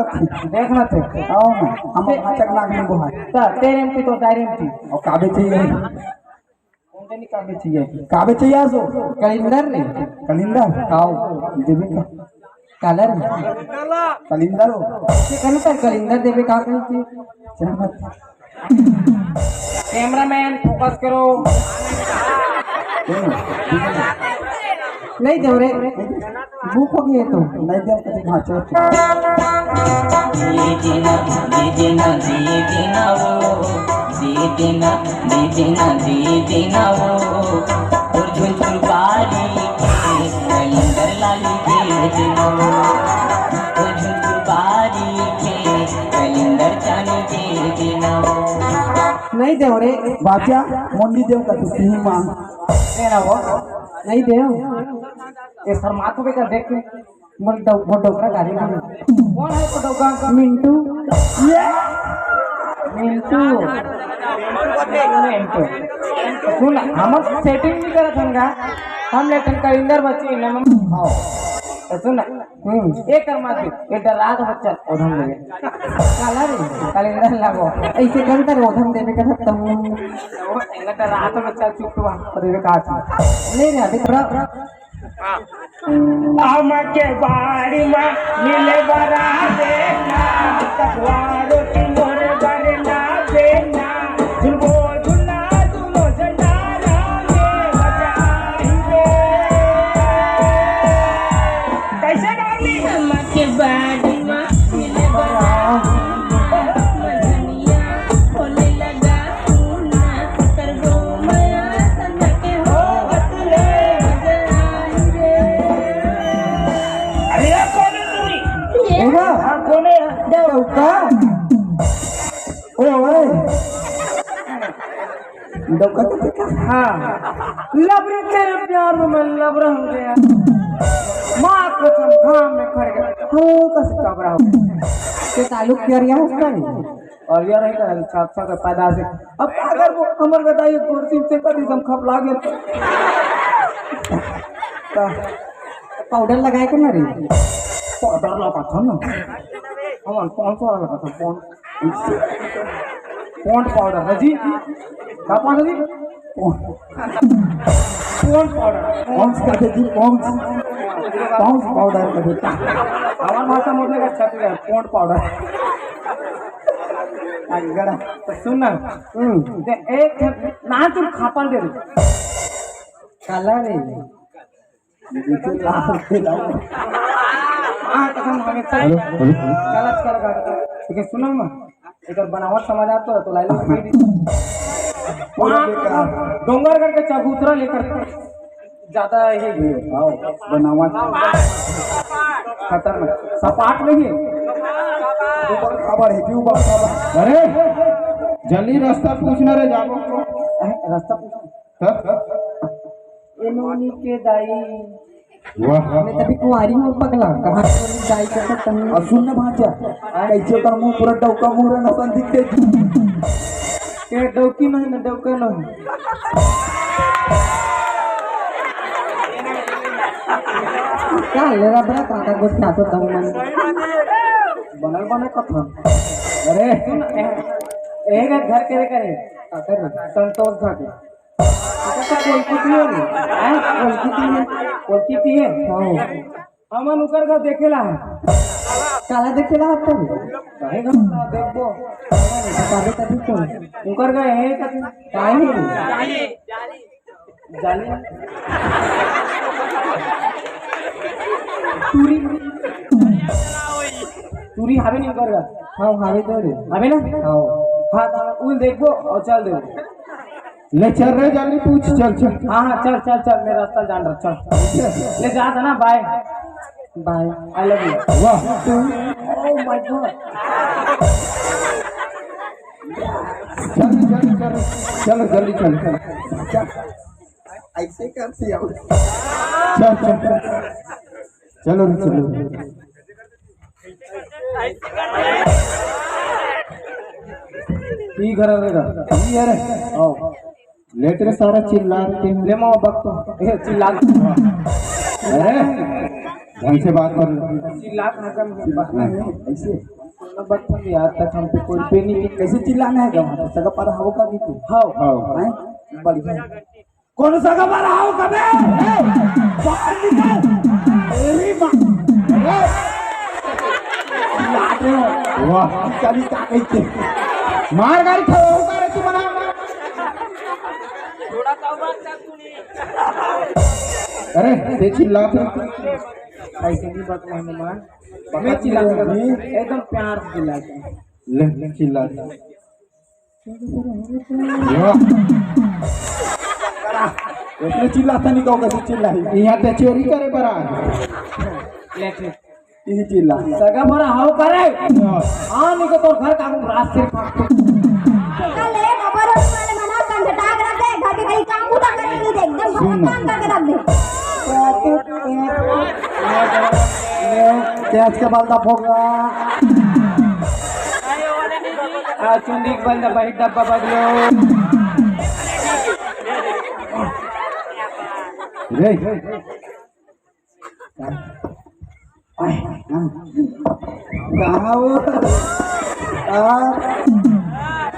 देखना थे आओ ना हम भाचक नाग में बुहा सर तेरे एमपी तो दायरे एमपी और काबे चाहिए कौन से निकाल चाहिए काबे चाहिए सो कलिंदर रे, कलिंदर आओ देवी का कलर कलिंदर हो कलिंदर कलिंदर देवे का कहीं थी। चमत कैमरामैन फोकस करो। नहीं दे रे, भूख हो गई है तो नहीं दे कति भाचा दे देना वो और झुनझुन बारी के कलिंदर लाली दे देना वो और झुनझुन बारी के कलिंदर चानी दे देना वो। नहीं दे रे, भाचा मुंडी देव कति सिंह मांग देना वो नहीं दे ये शर्मा तो बेकर देख के वो डोकरा गाड़ी ना कौन है वो डोकरा मिंटू मिंटू सुन हम सेटिंग नहीं करत हंगा हम लेकिन कलिंदर बच्चे ने हां तो सुन एक कर मार दे ये डरात बच्चा ओधम ले काला रे कलिंदर लागो ऐसे कौन कर ओधम देवे का सकता हूँ वो इंगा डरात बच्चा चुप हुआ देवे का नहीं रे अभी थोड़ा के बाड़ी में मिले बरा देना तकवारो की मोर बरना देना झुलबो झुला झुलो जंडारा में बजाएंगे कैसे डाली के बाड़ी में मिले बरा मजनिया होने लगा पूना करगो माया संग के हो बतले डोका ओए डोका तो हाँ लबरे तेरे प्यार में मैं लब रहा हूँ गया माँ कसम घाम में खड़ गया हो कस कबरा के ताल्लुक क्या रिया उसका नहीं और यार रहेगा छाप छाप पैदा से अब अगर वो कमर बताइए कुर्सी से कभी हम खप लागे पाउडर लगाए के ना रे पाउडर लगा था ना हम कौन सा लगा था पॉन्ड पाउडर है जी क्या पाउडर जी पॉन्ड पाउडर पॉन्ड्स का जी पॉन्ड्स पाउडर का देता हमारा भाषा बोलने का अच्छा है पॉन्ड पाउडर अगर तो सुन ना एक ना तुम खापन दे दे काला रे कसम हमें गलत कर ठीक है सुनो ना एक बनावट समझ आता है तो लाई लो डोंगरगढ़ के चबूतरा लेकर ज्यादा ये बनावट खतरनाक सपाट नहीं खबर है क्यों खबर अरे जल्दी रास्ता पूछना रे जाबो रास्ता इन्होंने के दाई वाह मैं तभी कुंवारी हूँ पगला कहाँ से जाई कर सकता हूँ और सुनने भांचा कैसे कर मुंह पूरा डौका मुंह रे नसन दिखते के डौकी नहीं ना डौका नहीं क्या ले रहा बड़ा काका कुछ ना तो दम मन बनल बने कथा अरे सुन एक घर के करे संतोष घर के कोई कितनी है कोई कितनी है अमन उकर का देखेला काला देखेला हत्ता कहेगा देखो काले तभी तो उकर का है काहे नहीं जाली टूरी टूरी हवे नहीं उकर का हाँ हावे तो रे हवे ना हाँ तो उल देखो और चल दे ले चल रे जल्दी पूछ चल चल हाँ हाँ चल चल चल मेरा रास्ता जान रहा चल ले जा था ना bye bye I love you वाह ओह माय गॉड चल जल्दी चल ऐसे कर सिया चल चलो चलो ई घर रहेगा ये रे आओ ले तेरे सारा चिल्ला रहे ले माँ बक ए चिल्ला अरे ढंग से बात कर चिल्ला कहाँ का ऐसे बक यार तक हम पे कोई पे नहीं कैसे चिल्लाना है गाँव सगा पर हाव का भी तू हाओ हाँ हैं बढ़िया कौन सा का पर हाव का बे बाहर निकल एरी वाह कभी का कहते मार गाड़ी खड़ो कर तू बना थोड़ा कवर चल तूने अरे ते चिल्ला ऐसे नहीं बात मेहमान मैं चिल्ला एकदम प्यार से चिल्ला ले चिल्ला वाह इतने चिल्लाता नहीं कहो कैसे चिल्ला यहाँ ते चोरी करे बरा लेके यही चिल्ला सगा भरा हाव करे हाँ नहीं तो घर का रात से कल एक अबर वाले मना कंधटाग रख दे घर के कहीं काम पूरा करने नहीं दे एकदम काम करके रख दे कैच के बाल फोगा चुंडी बंद भाई डब्बा बदलो रे कहाँ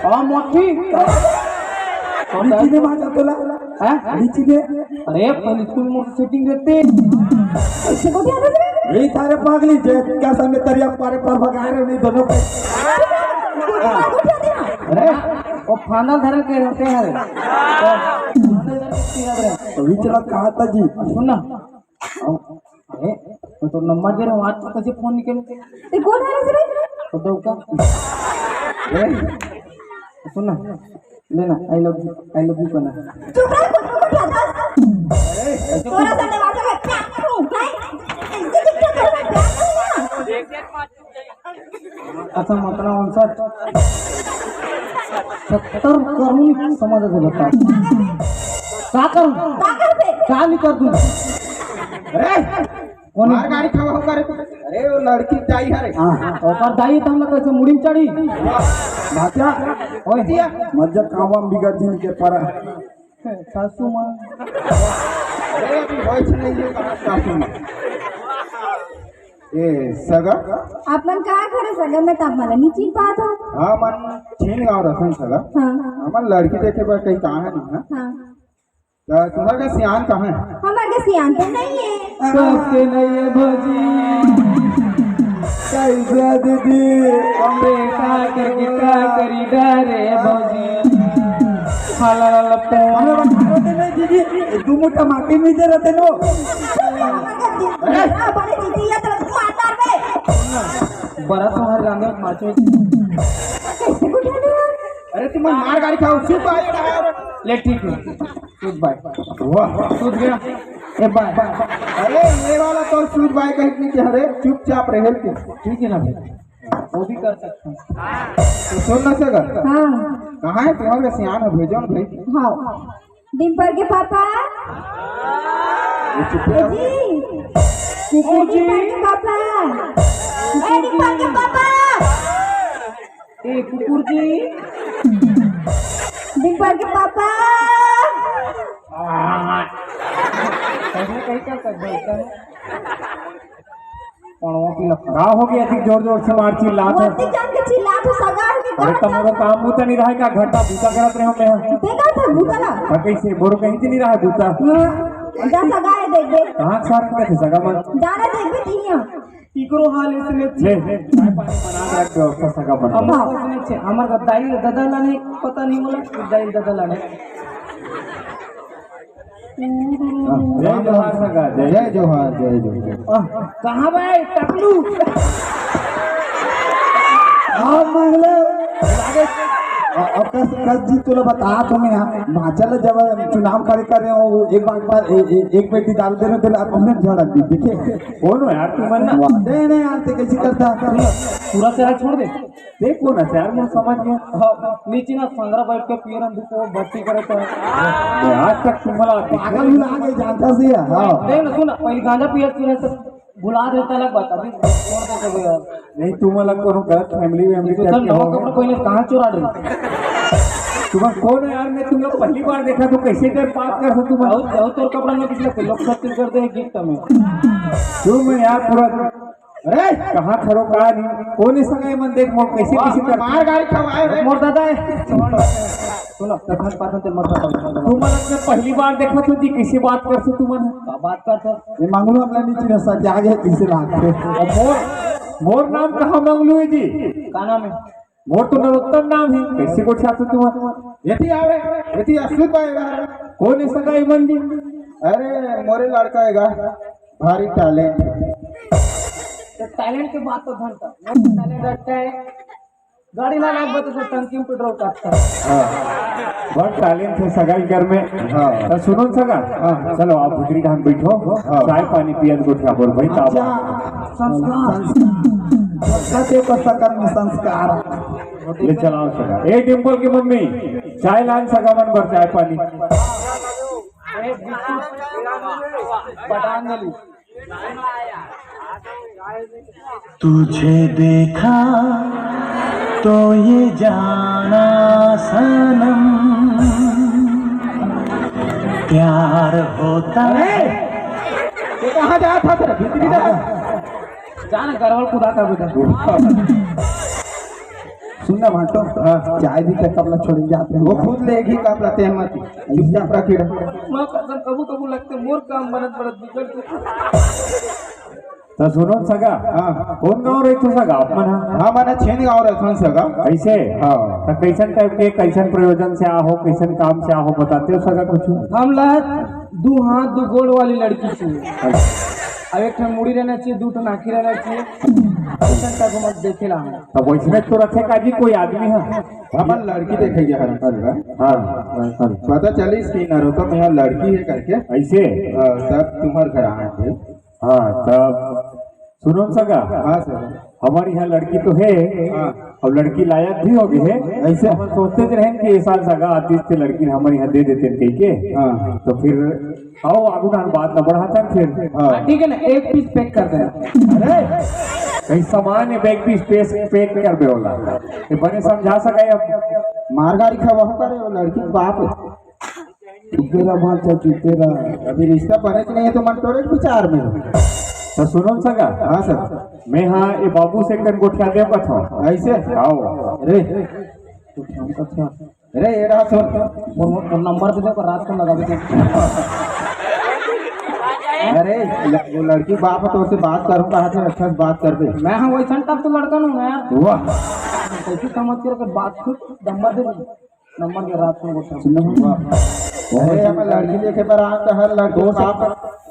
वो मोटी लीची ने माचा तोला लीची ने अरे पहले स्कूल में सेटिंग रहते ऐसे को ध्यान दे यही सारे पागली जे क्या संग तरिया पारे पर भगाए रहे नहीं दोनों पे अरे वो फाना धर के रहते हैं तो विचला कहा था जी सुन ना अरे मैं तो नंबर दे रहा हूँ आज कैसे फोन निकले ते कोण आहे रे तो दो का सुन ना लेना आई लव यू करना चुप रह कुछ ठाता तोरा संग वाचा है क्या तू काय इसके चिट्ठा कर अच्छा मतलब 70 करोड़ समझ से बता क्या करूं का करते क्या नहीं कर दूं अरे कौन मार गाड़ी खावा हो करे अरे वो लड़की जाई हरे और दाई तो हम लोग कैसे मुड़ी में चढ़ी भाचा ओए दिया मज्जा कावम बिगड़ जिन के पर सासू मां अरे अभी होय छ नहीं ये सासू में ए सगा आपण काय करे सगळं मी तापमाला नीची पाहत हो हां मन छीन गांव रसन सगा हां हमन लड़की देखे पर कहीं कहां है नहीं ना हां तो तुम्हारा का सियान कहां है हमारे के सियान तो नहीं है सबके नहीं है भजी कैसे दीदी हमरे का करी डरे भजी हाला लपटे हमें बताते नहीं दीदी दो मुठ्ठा माटी में दे रहते नो अरे बड़े जीती है तो मारता रे बड़ा तुम्हारे गांधी मारचे कैसे को ध्यान दे अरे तुम मार गाड़ी खाओ चुप आए ले ठीक है सूद बाय वाह सूद गया ए बाय अरे ये वाला तो सूट बाय कहीं के हरे चुपचाप रहे के ठीक है ना भाई वो भी कर सकते हैं तो सुन ना सगा हां कहां है तुम्हारे सियान है भेजो ना भाई हां डिंपल के पापा ये चुप रहो। जी डिंपल के पापा ए डिंपल के पापा ए कुकुर जी डिंपल के पापा कैसे कहीं क्या कर देता है पणवा की लफड़ा हो गया थी जोर जोर से मार चिल्ला मोती जान के चिल्ला तो सगार के अरे तमरो काम मुता नहीं रहा का घंटा भूता करत रहे हम देखा था भूतला कैसे बोरो कहीं से नहीं रहा भूता जा सगार देख देख कहां सार के सगा मन जाना देख भी तीन टीकरो हाल इसने ले चाय पानी बना रख दो उसका सगा बना हमर इसने छे हमर दाई दादा लाने पता नहीं बोला दाई दादा लाने जय जोहार सगा जय जोहार जय जोहार कहां भाई टकलू हां मंगले अब कस जी तुला बता तुम्हें हिमाचल जब चुनाव खड़े कर रहे हो एक बार एक बेटी डाल देने तो हमने झड़क दी देखे कौन हो यार तुम ना दे नहीं यार ते कैसे करता पूरा शहर छोड़ दे देखो ना यार मुझे समझ गया नीचे ना संगरा बैठ के पियर हम को बच्ची करे तो आज तक तुम्हारा पागल हुआ आगे जानता से हां देख ना सुन पहले गांजा पियर पियर से बुला देता लग बात अभी छोड़ दे कभी यार नहीं तुम्हाला करो गलत फैमिली तो चल नवा कपड़ा पहले कहां चुरा दे तुम्हारा कौन है यार मैं तुम लोग पहली बार देखा तो कैसे कर बात कर सकते तुम बहुत तोर कपड़ा में किसने लोग सब कर दे गिफ्ट में तुम यार पूरा अरे कहाँ खड़ो कहा नहीं कौन संगे मन देख मोर कैसे किसी कर मार गाड़ी खवाए मोर दादा है सुनो तखन पाथन ते मत तुम्हाला मैं पहली बार देखा तो जी कैसे बात कर सकते तुम बात करता ये मांगलू हमला नीचे रसा के आगे किसे लागते मोर मोर नाम कहाँ मांगलू है जी का नाम है मोर तो नरोत्तम नाम है कैसे को छात्र तुम यति आवे यति अश्वित पाएगा कौन है सगाई मन जी अरे मोरे लड़का हैगा भारी टैलेंट टैलेंट की बात तो धरता टैलेंट रखता है गाड़ी ला लाग बता टंकी में पेट्रोल काटता बहुत टैलेंट है सगाई घर में तो सुनो सगा चलो आप भुजरी धान बैठो चाय पानी पियत गोठा पर भाई संस्कार में संस्कार ले चलाओ सगा ए डिंपल की मम्मी चाय लान सगा मन भर चाय पानी पतंजलि। तुझे देखा तो ये जाना सनम प्यार होता है। ये कहाँ जा था तेरा भीतर जाना गरवल खुदा का बेटा। सुनना भाटो चाय भी तक कपला छोड़ जाते हैं वो खुद लेगी कपड़ा ते मत चुपचाप रखी रह। मैं कसम कबू कबू लगते मोर काम बनत बनत बिगड़ के। तो सुनो सगा कौन गाँव रही तो सगा अपना हाँ मैंने छेन गाँव रहे सगा ऐसे हाँ तो कैसन टाइप के कैसन प्रयोजन से आहो कैसन काम से आहो बताते हो सगा कुछ। हम लहत 2 हाथ 2 गोड़ वाली लड़की चाहिए। अब एक ठन मुड़ी रहना चाहिए 2 ठन आँखी रहना चाहिए। कैसन टाइप को मत देखेला हम। अब वैसने तो रखे का जी कोई आदमी है हमार लड़की देखेगी हर हाँ पता चली स्किनर हो तो मैं लड़की है करके ऐसे तब तुम्हारे घर आएंगे। हाँ तब सुनो सगा हाँ सर हमारी यहाँ लड़की तो है हाँ और लड़की लायक भी होगी है ऐसे हम सोचते थे रहें कि ये साल सगा आती थी लड़की हमारे यहाँ दे देते कहीं के हाँ तो फिर आओ आगू ना बात न बढ़ाता फिर हाँ ठीक है ना 1 पीस पैक कर देना। अरे कहीं सामान है बैग पीस पैक कर दे वाला ये बने समझा सका अब मारगाड़ी खा वह करे वो लड़की बाप तेरा भाषा तेरा अभी रिश्ता बने कि नहीं है तो मन तोड़े विचार में। तो सुनो सगा हाँ सर मैं हाँ ये बाबू से कर गोठिया दे कथो ऐसे आओ अरे अरे ये रहा सुन नंबर दे दो रात को लगा देते। अरे वो लड़की बाप है तो उससे बात करूँ कहा से अच्छा से बात कर दे। मैं हाँ वैसा तब तो लड़का हूँ यार। वाह कैसे समझ कर बात खुद नंबर दे नंबर के रात में बोलता। अरे हमें लड़की देखे पर आम तो हर लड़को बाप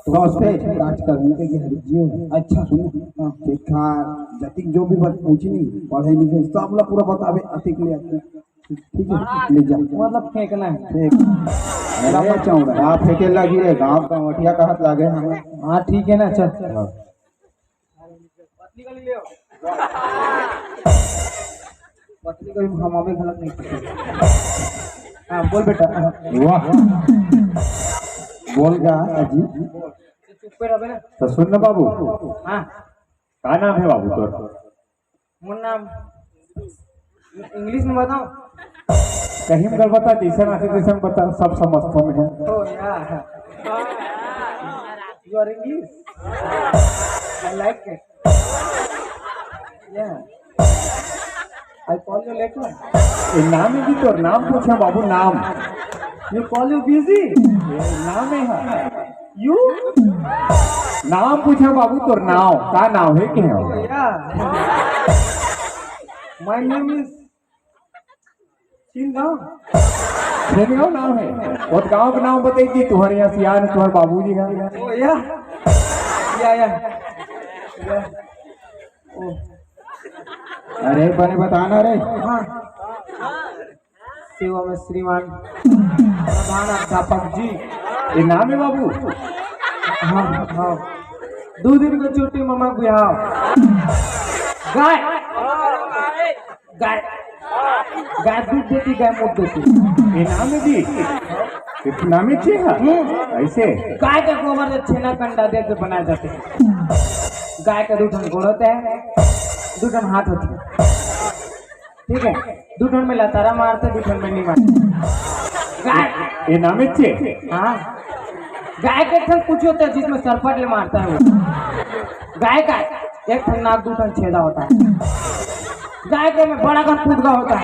दोस्ते राज करने के हरिजियो अच्छा सुनो ठीक था जतिक जो भी बात पूछी नहीं पढ़े लिखे सब ला पूरा बतावे अतिक ले आते ठीक है ले जा मतलब फेंकना है। अरे चौड़ा आप फेंके लगी रे गाँव का मटिया का हाथ लागे हमें। हाँ ठीक है ना चल पत्नी को हमारे गलत नहीं करते। हाँ बोल बेटा। वाह बोल गा अजी चुप पे रहे ना। तो सुन ना बाबू हाँ का नाम है बाबू तोर मोर नाम इंग्लिश में बताओ। कहीं मगर बता जैसा आते तैसा बता सब समझतो में है। Oh yeah. You are English. I like it. Yeah. I call you later. ये नाम है भी तोर नाम पूछे बाबू नाम You call you busy? ये नाम है यू नाम पूछे बाबू तोर नाम का नाम है कि है Yeah. My name is Chinda. सेनियो नाम है और गांव का नाम बताइए तुम्हारे यहाँ सियान तुम्हारे बाबूजी का Oh yeah. Yeah. Oh. अरे बने बताना रे हाँ सेवा में श्रीमान प्रधान अध्यापक जी। ये नाम है बाबू हाँ हाँ 2 दिन की छुट्टी मामा बिहाव गाय गाय गाय दूध देती गाय मूत देती। ये नाम है जी कितना में चाहिए ऐसे गाय का गोबर से छेना कंडा दे के बनाए जाते हैं। गाय का 2 ठन गोड़ होता है 2 ठन हाथ होते हैं ठीक है 2 ठन में लतारा मारते 2 ठन में नहीं मारते। गाय ये नाम है चाहिए हाँ गाय का एक ठन कुछ होता है जिसमें सरपट ले मारता है वो गाय का एक ठन नाक 2 ठन छेदा होता है। गाय के में बड़ा का पूतगा होता है।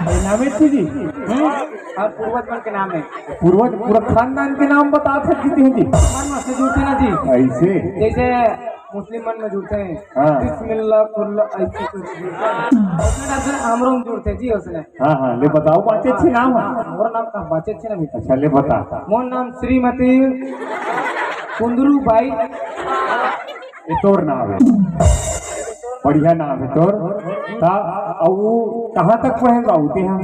ये नाम है जी और पूर्वज के नाम है पूर्वज पूरा खानदान के नाम बता सकते हैं जी मन से जुड़ते ना जी ऐसे जैसे मुस्लिम मन में जुड़ते हैं हाँ। बिस्मिल्लाह कुल्ला ऐसे कुछ उसमें हमरों में जुड़ते जी उसने। हाँ हाँ ले बताओ पाँच अच्छे नाम है मोर नाम का बाचे अच्छे ना बेटा। अच्छा ले बता मोर नाम श्रीमती कुंदरू बाई। ये तोर नाम है बढ़िया नाम है तोर ता और वो कहाँ तक पढ़ेगा होते हैं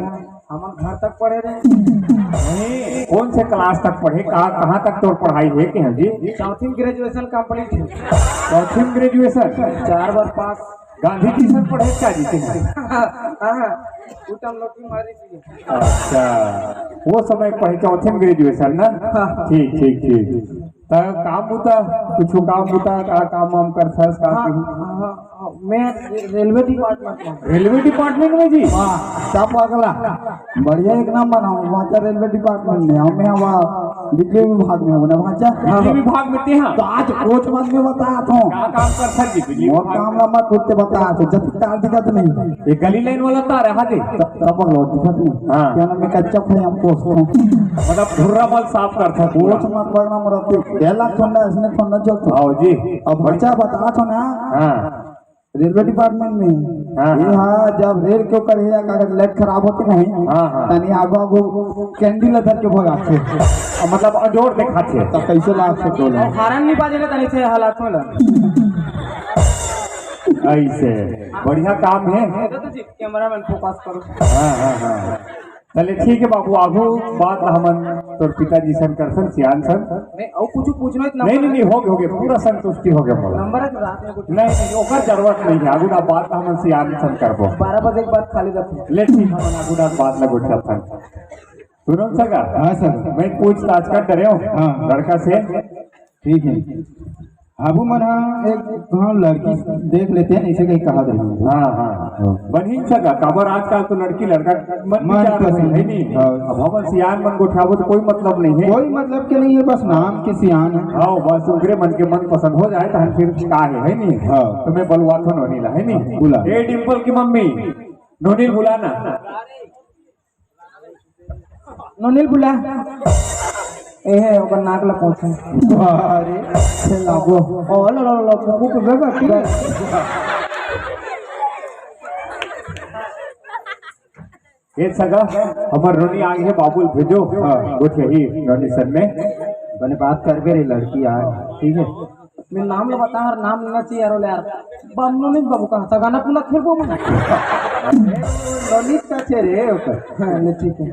हमारे घर तक पढ़े रहे नहीं कौन से क्लास तक पढ़े कहाँ तक तोर पढ़ाई है कि जी 4th ग्रेजुएशन कंप्लीट है। 4th ग्रेजुएशन 4 बार पास गांधी जी सर पढ़े क्या जीते हैं? अच्छा, वो समय पढ़े चौथे में ग्रेजुएशन ना? ठीक ठीक ठीक। तो काम होता कुछ काम होता का काम वाम कर सर्च का मैं रेलवे डिपार्टमेंट में। रेलवे डिपार्टमेंट में जी? सब अगला बढ़िया एक नंबर हम वहाँ रेलवे डिपार्टमेंट में हमें वहाँ बिजली विभाग में होना वहाँ बिजली विभाग में थे। हाँ, तो आज कोच मत में बताया था क्या काम कर सकती बिजली और काम ना मत खुद बताया था जब तार दिक्कत नहीं ये गली लाइन वाला तार है हाँ जी? तब लोग दिक्कत नहीं। हाँ। क्या नाम है कच्चा है हम पोस्ट मतलब धुर्रा बल साफ कर था कोच मत पढ़ना मरती पहला थोड़ा इसने थोड़ा चल आओ जी। अब बच्चा बता था ना हाँ रेलवे डिपार्टमेंट में हाँ। ये हाँ जब रेल क्यों करे अगर लाइट खराब होती नहीं हाँ, हाँ। तनी आगो आगो कैंडल धर के भगा थे मतलब अजोर देखा थे तो कैसे लाभ से बोले हारन नहीं बाजे ना तनी से हालात में ऐसे बढ़िया काम है। कैमरामैन फोकस करो। हाँ हाँ हाँ चले ठीक है बाबू आगू बात हमन तोर पिताजी सन कर सन सियान सन नहीं और कुछ पूछना इतना नहीं नहीं हो गए पूरा संतुष्टि हो गया मोला नंबर है तो रात में कुछ नहीं ओकर जरूरत नहीं है आगू ना बात हमन सियान सन करबो 12 बजे के बाद खाली रखो। ले ठीक हमन आगू ना बात लगो छथन सुनो सगा। हाँ सर। मैं पूछताछ कर डरे हूँ हाँ। लड़का से ठीक है आबू मना एक हाँ लड़की देख लेते हैं इसे कहीं कहा दे। हाँ हाँ बनी सका काबर आजकल तो लड़की लड़का मन मन विचार पसंद है नहीं। हाँ। अब हमन सियान मन गोठाबो तो कोई मतलब नहीं है। कोई मतलब के नहीं है बस नाम के सियान है। हाँ बस उगरे मन के मन पसंद हो जाए तो हम फिर का है नहीं। हाँ। तो मैं बलवा तो नोनीला है नहीं बुला। ए डिम्पल की मम्मी नोनील बुलाना। नोनील बुला ए है ओकर नाक ला पहुंचे अरे से लागो ओ लो लो लो कुकु के बेबा ठीक है। ये सगा हमार रोनी आगे है बाबुल भेजो। हाँ। कुछ यही रोनी सर में बने बात कर भी रही लड़की यार ठीक है। मेरा नाम ला बता और नाम लेना चाहिए यार बम नोनील बाबू कहां से गाना पुला खेलबो मैं ललित का छे रे ओकर। हां ले ठीक है।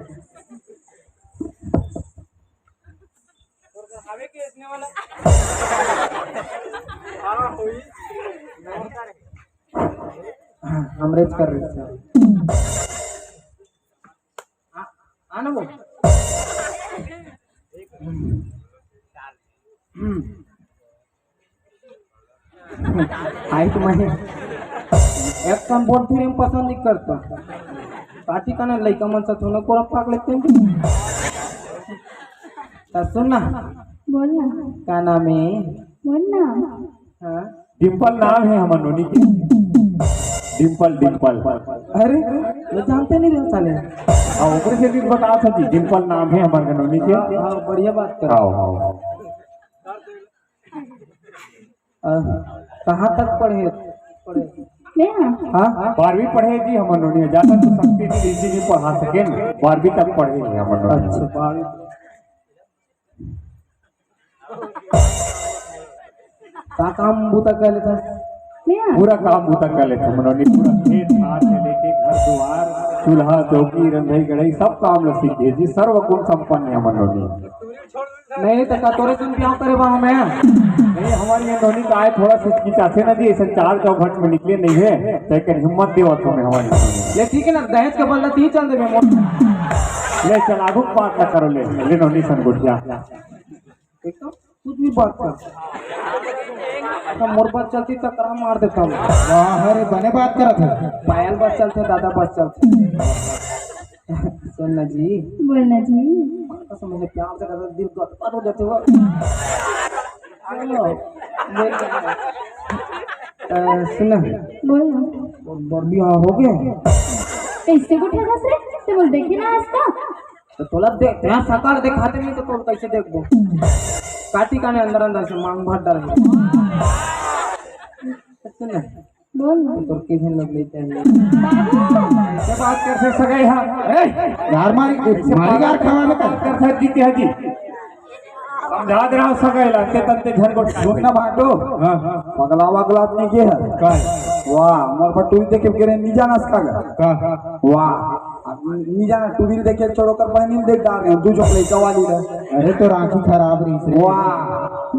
हमरेज कर रहे थे आना वो हाइट में एक कम बोर्ड फिर हम पसंद नहीं करता पार्टी का ना लड़का मन से थोड़ा कोरा पाक लेते हैं। सुन ना बोलना क्या नाम है? बोलना हाँ डिम्पल नाम है हमार नोनी के। डिम्पल डिम्पल अरे ये जानते नहीं रहे साले। हाँ ऊपर से भी बताओ था जी डिम्पल नाम है हमारे नोनी के। हाँ बढ़िया बात कर। आओ आओ कहाँ तक पढ़े पढ़े? मैं हाँ 12वीं पढ़े जी हमार नोनी ज्यादा तो संस्कृत हिंदी नहीं पढ़ा सके 12वीं तक पढ़े जी हमार नोनी। अच्छा का काम बूता कर लेता मैं पूरा काम बूता कर लेते हैं मनोनी पूरा खेत खाद से लेके घर द्वार चूल्हा चौकी रंधई गढ़ई सब काम ल सीखे जी सर्व गुण संपन्न है मनोनी। नहीं तो तोरे सुन ब्याह करे बा हमें नहीं हमारी ये नोनी का आए थोड़ा सिचकी चाहते ना जी ऐसे 4 चौघट में निकले नहीं है तो एक हिम्मत देवत हमें हमारी नोनी। ले ठीक है ना दहेज के बदला ही चल दे ले चल आगू बात ना करो ले नोनी सन गुठिया कुछ भी बात कर अच्छा मोर बात चलती तो करा मार देता हूँ। वाह अरे बने बात करा था पायल बस चलते दादा बस चलते सुनना जी बोलना जी कसम मुझे प्यार से करते दिल गदगद हो जाते हो। सुन बोलना बर्बी हो गए कैसे उठे दस रे ते बोल देखी ना आज का तो तोला देख तेरा सकार दिखाते नहीं तो तोल कैसे देखबो काटी काने अंदर अंदर से मांग भर डाल सुन बोलना तो किधर लग लेते हैं ये बात कर सके यहाँ यार मारी यार खावा में बात कर सकती थी जी समझा दे रहा सके लाते तंते घर को सुनना भाटो हाँ पगला वगला नहीं के है का वाह मोर पर टूल देखे करे नीजा नस का का वाह नीजा ना टूल देखे छोड़ो कर पानी देख डाल रहे हैं दू चोकले चवाली रहे। अरे तो राखी खराब रही से वाह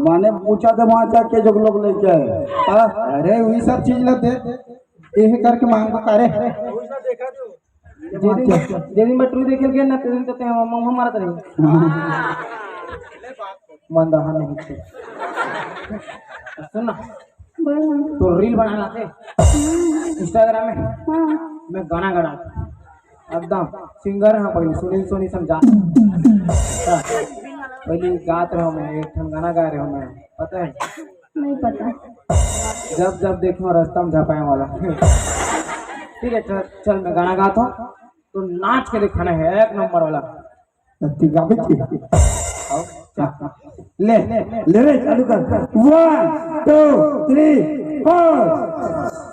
मैंने पूछा था वहां जाके जो लोग लेके आए अरे वही सब चीज लग दे यही करके मांगो करे जेदी मैं ट्रू देखे गया ना तेरे तो हम मारत रही मंदा हां नहीं थे सुन ना तो रील बनाना थे इंस्टाग्राम में मैं गाना गा एकदम सिंगर हाँ पहले सुनील सोनी समझा पहले गात रहा मैं एक ठन गाना गा रहा हूँ मैं पता है नहीं पता। जब जब देखो रास्ता में झापाए वाला ठीक है चल चल मैं गाना गाता हूँ तो नाच के दिखाना है एक नंबर वाला ले ले रे चालू कर 1 2 3 4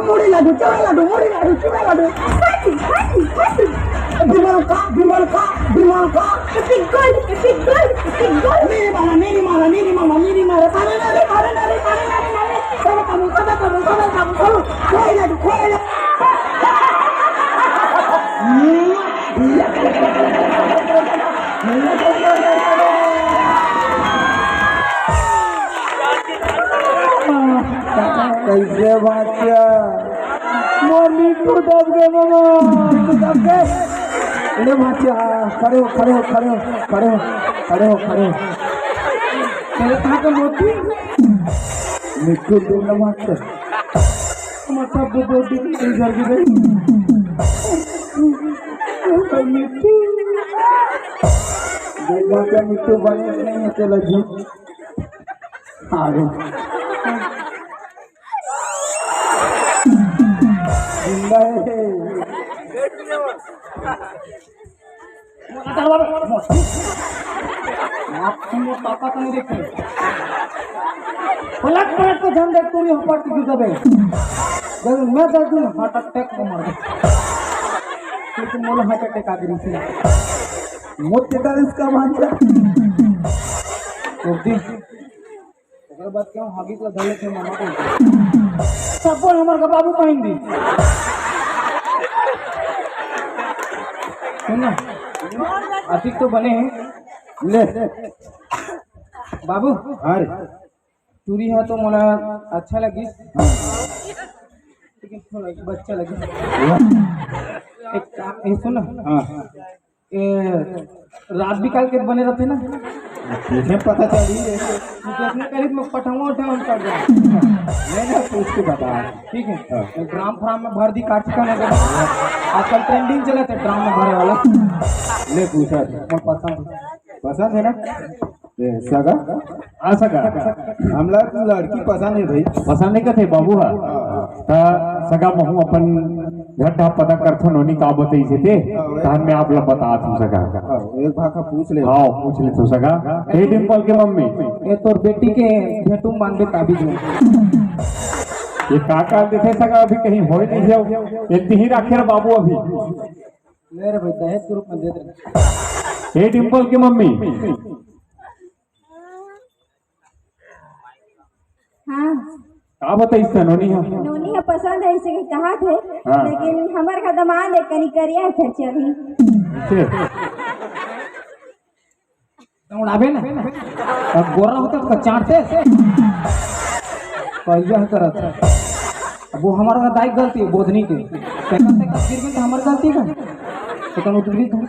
मुड़ी लाडू चूड़ा लाडू मुड़ी लाडू चूड़ा लाडू बिमल का पिगल मेरी माला पारे सब खोए लाडू कैसे बाचा मम्मी को दब गए मामा दब गए ले बाचा खड़े हो तेरे कहाँ का मोती मिट्टू दूर बाचा मतलब वो बोटी की घर की गई मिट्टू बाचा मिट्टू बने नहीं है चलो जी आगे जिंदा है आप पापा का नहीं देखते पलट तो ध्यान देख तू नहीं हपट की दबे जब मैं दर्द दूं हार्ट अटैक को मार दे तो मोला हार्ट अटैक आ गई थी मोटे का इसका भांजा तो दिन अगर बात क्यों हागी को धले थे मामा को सबको हमार का बाबू पहन दी सुनना अतिक तो बने हैं ले बाबू अरे चूरी है तो मोला अच्छा लगी लेकिन थोड़ा बच्चा लगी एक काम ये सुन हाँ रात भी काल के बने रहते ना तुझे पता चली है क्योंकि अपने करीब में पठाऊंगा उठाऊंगा कर जाए नहीं ना पूछ के बता ठीक है मैं ड्राम फ्राम में भर दी काट का नहीं आजकल ट्रेंडिंग चला था ड्राम में भरे वाला ले पूछा और पसंद है ना ए, सगा आ सका हमला तो लड़की पसंद है भाई पसंद नहीं करते बाबू हा ता सगा महू अपन घर ढा पता करथो नोनी का बतई से ते तान में आप ला बता तू सगा एक भाग का पूछ ले हाँ पूछ ले तू सगा ए डिंपल के मम्मी ये तोर बेटी के भेटू मांगे काबिज में ये काका देखे सगा अभी कहीं हो नहीं जाओ इतनी ही राखे रे बाबू अभी मेरे भाई दहेज के रूप में दे दे ए डिंपल के मम्मी हाँ का बताई नोनी हा नोनी है पसंद है इसे कहा थे हाँ। लेकिन हमारे का दमाद है कनी करिया है चली उड़ावे ना अब गोरा होता तो चाटते कैसा करत अब वो हमारा दाई गलती है बोधनी के गिर गई तो हमारी गलती है लेकिन उतरी तुम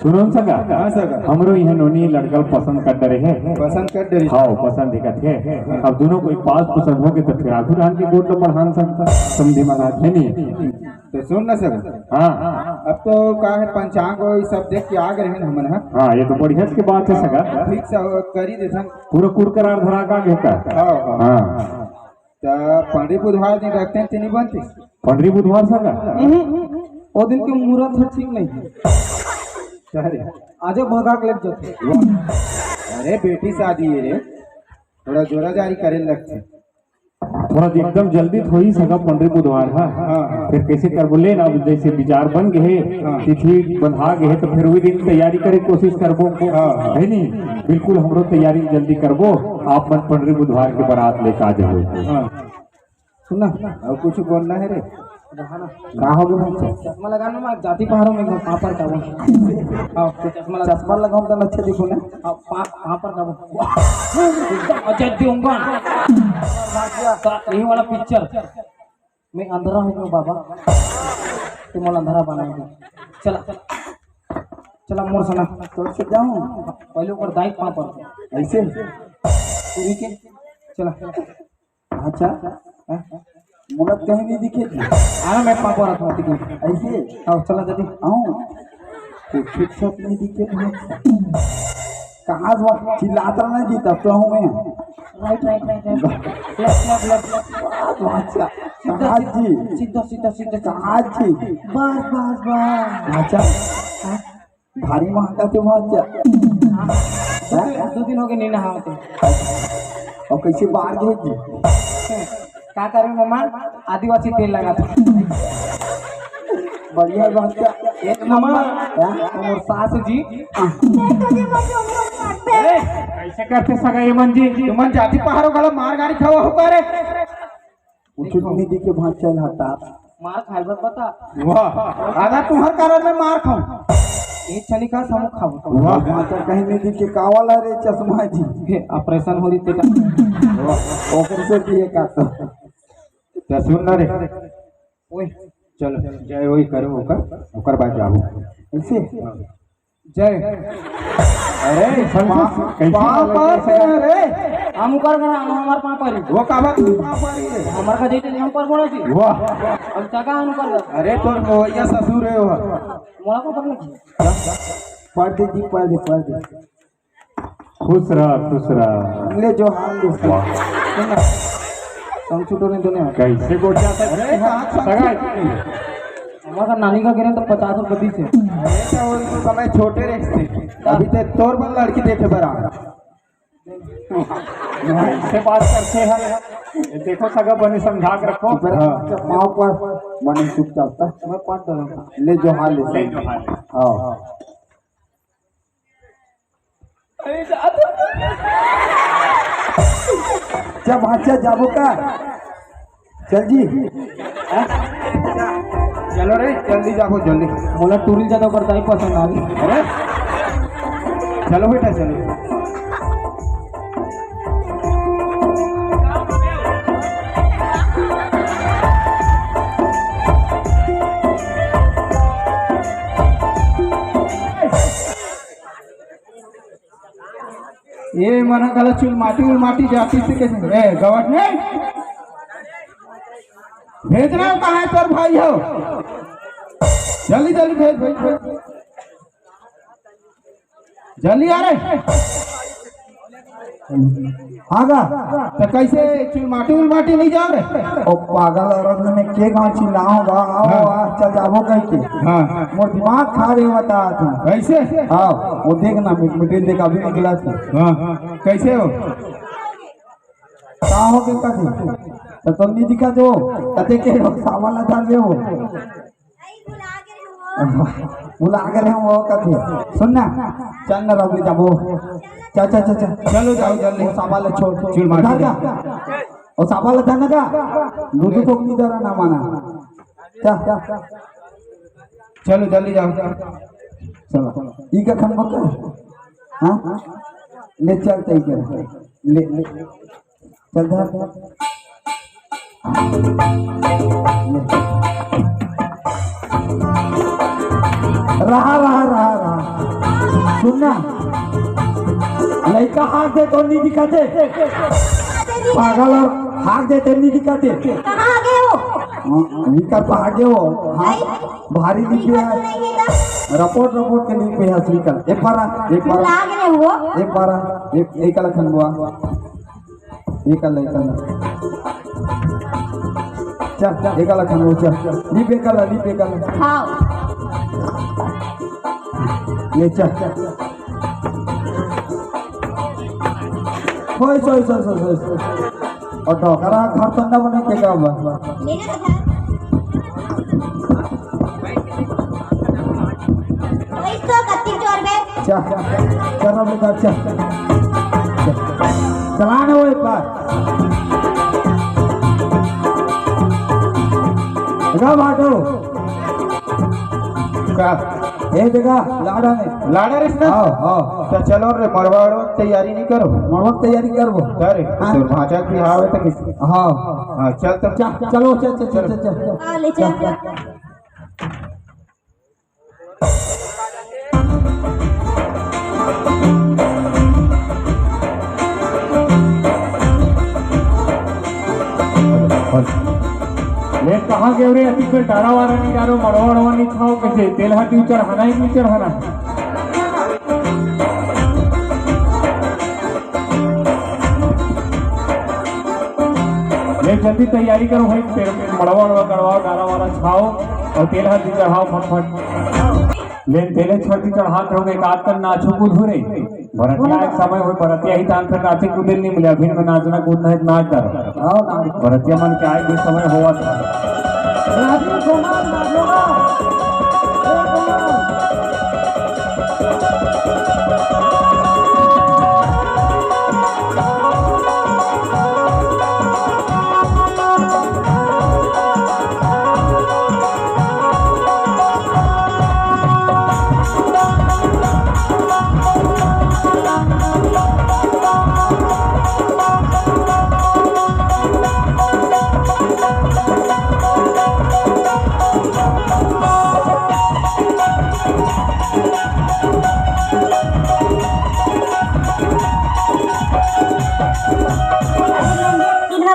सुनो सगा हाँ सगा हमरो यहाँ नोनी लड़का पसंद कर रहे हैं पसंद कर दे हाँ पसंद दिखत है अब दोनों को एक पास पसंद हो गए तो फिर आखिर आन के गोट बढ़ान सकता समझी महाराज है नहीं तो सुन न सक हाँ अब तो का है पंचांग और ये सब देख के आ गए हैं हमन हाँ ये तो बढ़िया की बात है सगा ठीक से करी देथन पूरा कुरकरार धरा का घेता हाँ हाँ हाँ तो पंडित बुधवार दिन रखते हैं तेनी बनती 15 बुधवार सगा वो दिन के मुहूर्त है ठीक नहीं है अरे आज भगा के लग जाते अरे बेटी शादी है रे थोड़ा जोरा जारी करे लगते थोड़ा एकदम जल्दी थोड़ी सगा 15 बुधवार हाँ फिर कैसे कर बोले ना जैसे विचार बन गए तिथि बंधा गए तो फिर वही दिन तैयारी करे कोशिश करबो है नहीं बिल्कुल हमरो तैयारी जल्दी करबो आप मन 15 बुधवार के बारात लेकर आ जाओ सुना और कुछ बोलना है रे का हो गया चश्मा लगाना मैं जाति पहाड़ों में पापड़ का वो चश्मा लगाऊं तो अच्छा दिखो ना पापड़ का वो अच्छा दूंगा यही वाला पिक्चर मैं अंधेरा हो गया बाबा तुम वाला अंधेरा बनाएंगे चला चला मोर सना तो से जाऊं पहले ऊपर दाई पापड़ ऐसे पूरी के चला अच्छा मुलत कहीं नहीं दिखेगी आना मैं पापा रखा थी ऐसे आओ चला जल्दी आओ तो ठीक सब नहीं दिखे कहाँ से चिल्लाता नहीं जीता तो हूँ मैं right right right left left left अच्छा कहाँ जी सीधा सीधा सीधा कहाँ जी बस बस बस अच्छा भारी महंगा से पहुँच जा 2 दिन हो गए नहीं नहाते और कैसे बाहर गए जी क्या करें मम्मा आदिवासी तेल लगा था बढ़िया बात क्या एक नंबर और सास जी कैसे करते सगा ये मन जी तुमन जाति पहाड़ों का मार गाड़ी खावा हो करे कुछ नहीं दिखे भाग चल हटा मार खाए पता वाह आधा तुम्हार कारण में मार खाऊं एक चली का हम खाओ वाह माता कहीं नहीं दिखे कावाला रे चश्मा जी ऑपरेशन हो रही तेरा ओकर से दिए का तो सुन रे ओए चलो जय वही करो ओकर बाद जाओ ऐसे जय अरे पापा से रे हम कर गना हमार पापा रे वो काबा पापा रे हमार का देते हम पर बोला जी वाह अब जगह हम कर अरे तोर मोया ससुर है वो मोला को करना पढ़ दे खुश रह ले जो हाल दे संग छूटो नहीं दोने कैसे गोटा अरे सगा हमारा नानी का गिरे तो 50 रुपये से अरे तो उस समय छोटे थे अभी तो तोर बल लड़की देखे बरा ऐसे बात करते हैं देखो सगा बने समझा के रखो माँ पर बने चुप चलता मैं पाँच डॉलर ले जो हाल ले हाँ जब अच्छा जाबो का चल जी चलो रे जल्दी जाओ जल्दी बोला टूरिल ज्यादा करता ही पसंद आ गई अरे चलो बेटा चलो ये मना गलत चुल माटी जाती से कैसे ए गवट नहीं भेजना कहाँ है तोर भाई हो जल्दी जल्दी भेज जल्दी आ रहे आगा तो कैसे चुल माटी नहीं जा रहे ओ पागल औरत में के गांव चिल्लाऊंगा आओ आ चल जाबो कह के हाँ मोर दिमाग खा रहे बता तू कैसे हाँ वो देखना मिडिल देख अभी निकला था हाँ कैसे हो कहाँ हो गए कभी तो तुम नहीं दिखा जो कते के सामान ला डाल हो बुला कर हम वो कथे सुनना चल ना रहो जाबो चल चल चल चल चलो जाओ जल्दी वो सामान ला छोड़ चुल माटी वो सामान ला जाना का दूध तो नहीं दे रहा ना माना चल चलो जल्दी जाओ चलो ई का खन बका हां ले चल तई कर ले चल धर रहा सुनना लड़का हाथ दे तो नहीं दिखाते पागल और हाथ देते नहीं दिखाते कहाँ आ गए हो विकर भागे हो हाँ भारी लिखे है रपोट के लिखे है विकर एक बार एक लखन हुआ एक चल एक लखन हो चल लीप एक ले चल होय और ढोकरा घर तो ना बने के का चलो बेटा चलाने वो एक बार बाटो का ए जगह लाड़ा रिश्ता हाँ तो चलो रे मरवा तैयारी नहीं करो तैयारी करबो अरे तो भाषा की हावे तो किसी हाँ चल तब चलो चल ले कहाँ गए रे अति पे डारा वारा नहीं डारो मड़वा नहीं खाओ कैसे तेल हाथी चढ़ाना ही नहीं चढ़ाना ले जल्दी तैयारी करो भाई मड़वा करवाओ डारा वारा छाओ और तेल हाथी चढ़ाओ फटफट ले तेले छठी चढ़ाते होंगे काट कर नाचो कूद हो रही भरतिया एक समय हो भरतिया ही तान फिर नाचे कूदे नहीं मिले अभी में नाचना कूदना है नाच कर भरतिया मन के आए भी समय हुआ था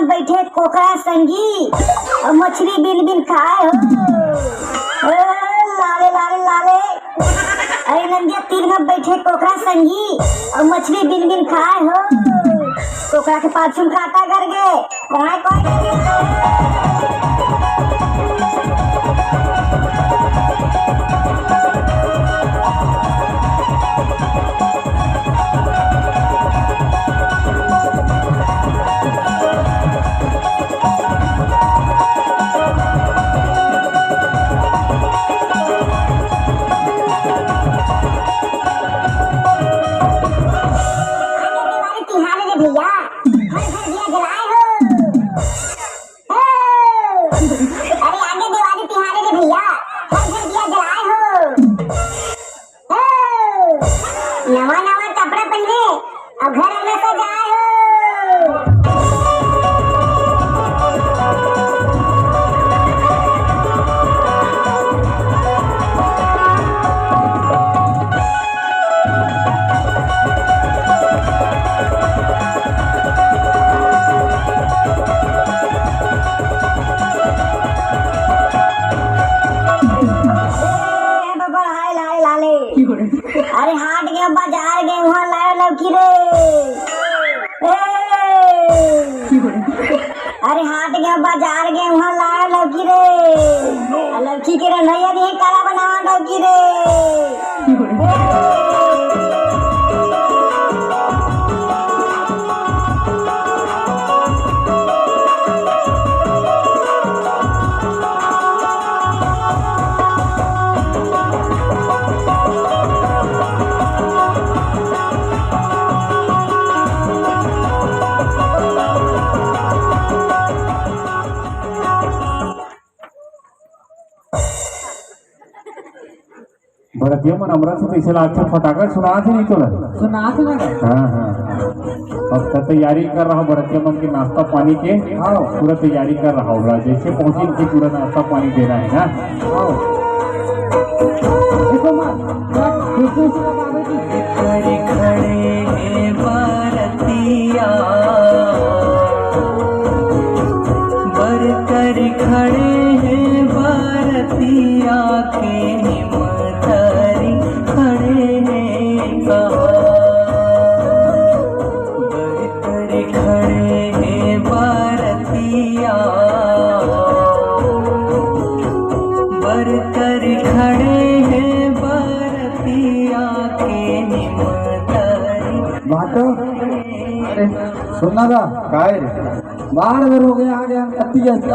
बैठे कोकरा संगी और मछली बिन खाए हो लाले लाले लाले अरे नंदिया तीन में बैठे कोकरा संगी और मछली बिन खाए हो कोकरा के पाछू काटा कर गए नवा कपड़ा पहने और घर में सजाए हो अरे हाट गए बाजार गए वहाँ लाया लौकी रे अरे हाट गए बाजार गए वहाँ लाया लौकी रे लौकी के रंधैया भी काला बनावा लौकी रे भरतिया मन अमृत से पैसे लाख फटाखा सुना थे नहीं तो हाँ अब तो तैयारी कर रहा भरतिया मन के नाश्ता पानी के पूरा तैयारी कर रहा होगा जैसे पहुंचे उनके पूरा नाश्ता पानी देना है ना खड़े खड़े भारतिया बर कर खड़े के निमतरी खड़े हैं कहाँ बरतरी खड़े हैं भारतिया बरतरी खड़े हैं भारतिया के निमतरी बाटो अरे सुनना था काय रे बाढ़ में हो गया आ गया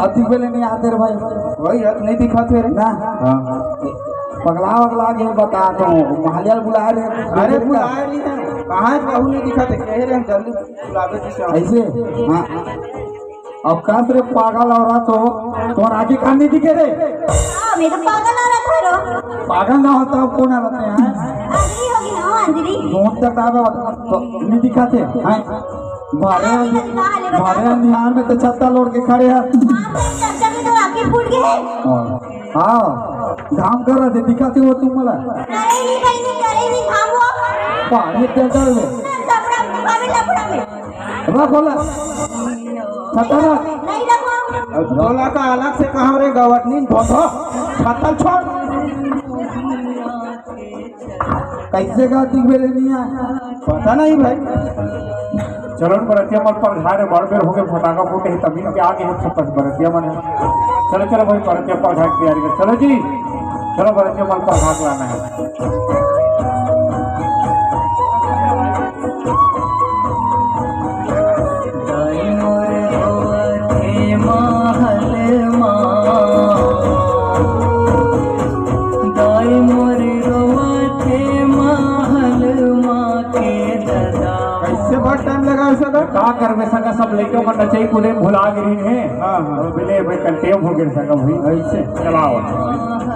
अति पहले नहीं आते रे भाई वही हाथ नहीं दिखाते रे ना हाँ पगला वगला के बता दो महालिया बुला रहे अरे बुलाए नहीं है कहाँ कहू नहीं दिखाते कह रहे हम जल्दी बुलावे जी ऐसे हाँ अब का रे पागल औरत हो तुम्हारा आगे काम नहीं दिखे रे हाँ, मैं तो पागल औरत है रो। पागल ना होता अब कौन रहते हैं अंजलि होगी ना अंजलि। फोन तक आवे तो नहीं दिखाते हैं बारे निहार में तो छत्ता लोड़ के खड़े हैं चर्चा में तो आखिर फूट गए। हाँ काम कर रहे थे दिखाते हो तुम मला करे नहीं थामो पानी टेंशन में लपड़ा में लपड़ा में रखो ला छत्ता रख नहीं रखो। डोला का अलग से कहाँ रे गवटनी धोधो छतल छोड़ कैसे का दिख बेले नहीं है पता नहीं भाई चलो बरतिया मन पर घारे बड़ बेर हो गए फटाका फूटे ही तभी के आगे है सब बरतिया मन है चलो चलो भाई बरतिया पर घाट की तैयारी कर चलो जी चलो बरतिया मन पर घाट लाना है दाई मोर रोवथे महल दाई मोर रोवथे महल के ददा कैसे बहुत टाइम लगा उसका का करबे संगा सब लइका मन नचई कुले भुला गिरी है हाँ हाँ बिले भाई कंटेम हो गए संगा भाई ऐसे चलाओ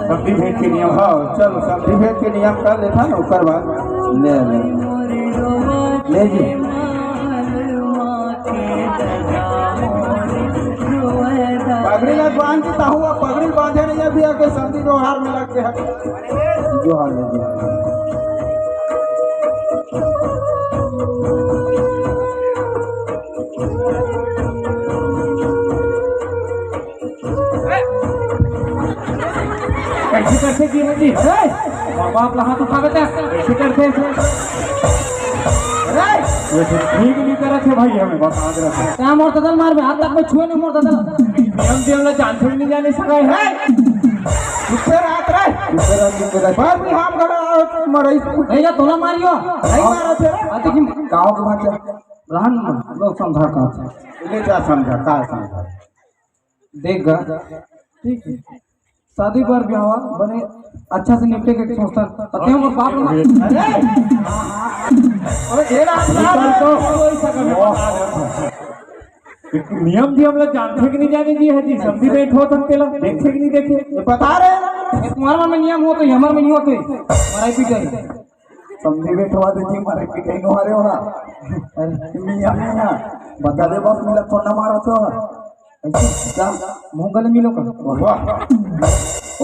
सब्जी भेज के नियम हाँ चलो सब भेद के नियम कर लेता ना ऊपर बाद ले ले ले जी पगड़ी लग बांध देता हुआ पगड़ी बांधे नहीं अभी आके सर्दी दो हार में लग के हट जो हाल है जी कैसे करते जी जी अरे बाबा आप हाथ उठा देते कैसे करते वैसे ठीक नहीं करा थे भाई हमें बता दे रहे क्या मोर दल मार में हाथ तक में छुए नहीं मोर दल नियम दियम ला जानते भी नहीं जाने सका है किससे रात रे बार भी हम घर आओ तो मरई नहीं जा तोला मारियो नहीं मारा थे रे आते कि गाँव के भाषा रहन लोग समझा कहा ले जा समझा का समझा देख गा ठीक है शादी पर ब्याह बने अच्छा से निपटे के सोचता तते हम बाप अरे ये रात नियम दियम ला जानते कि नहीं जाने जी है जी सब्जी बैठ हो सकते ला देखे कि नहीं देखे ये बता रहे हैं ना तुम्हारा में नियम हो तो हमारे में नहीं होते मराई पिटाई समझे बैठवा दे जी मारे पिटाई नो हारे होना मियां मियां बता दे बस मिला थोड़ा मारा तो ऐसे जा मुंह गले मिलो का वाह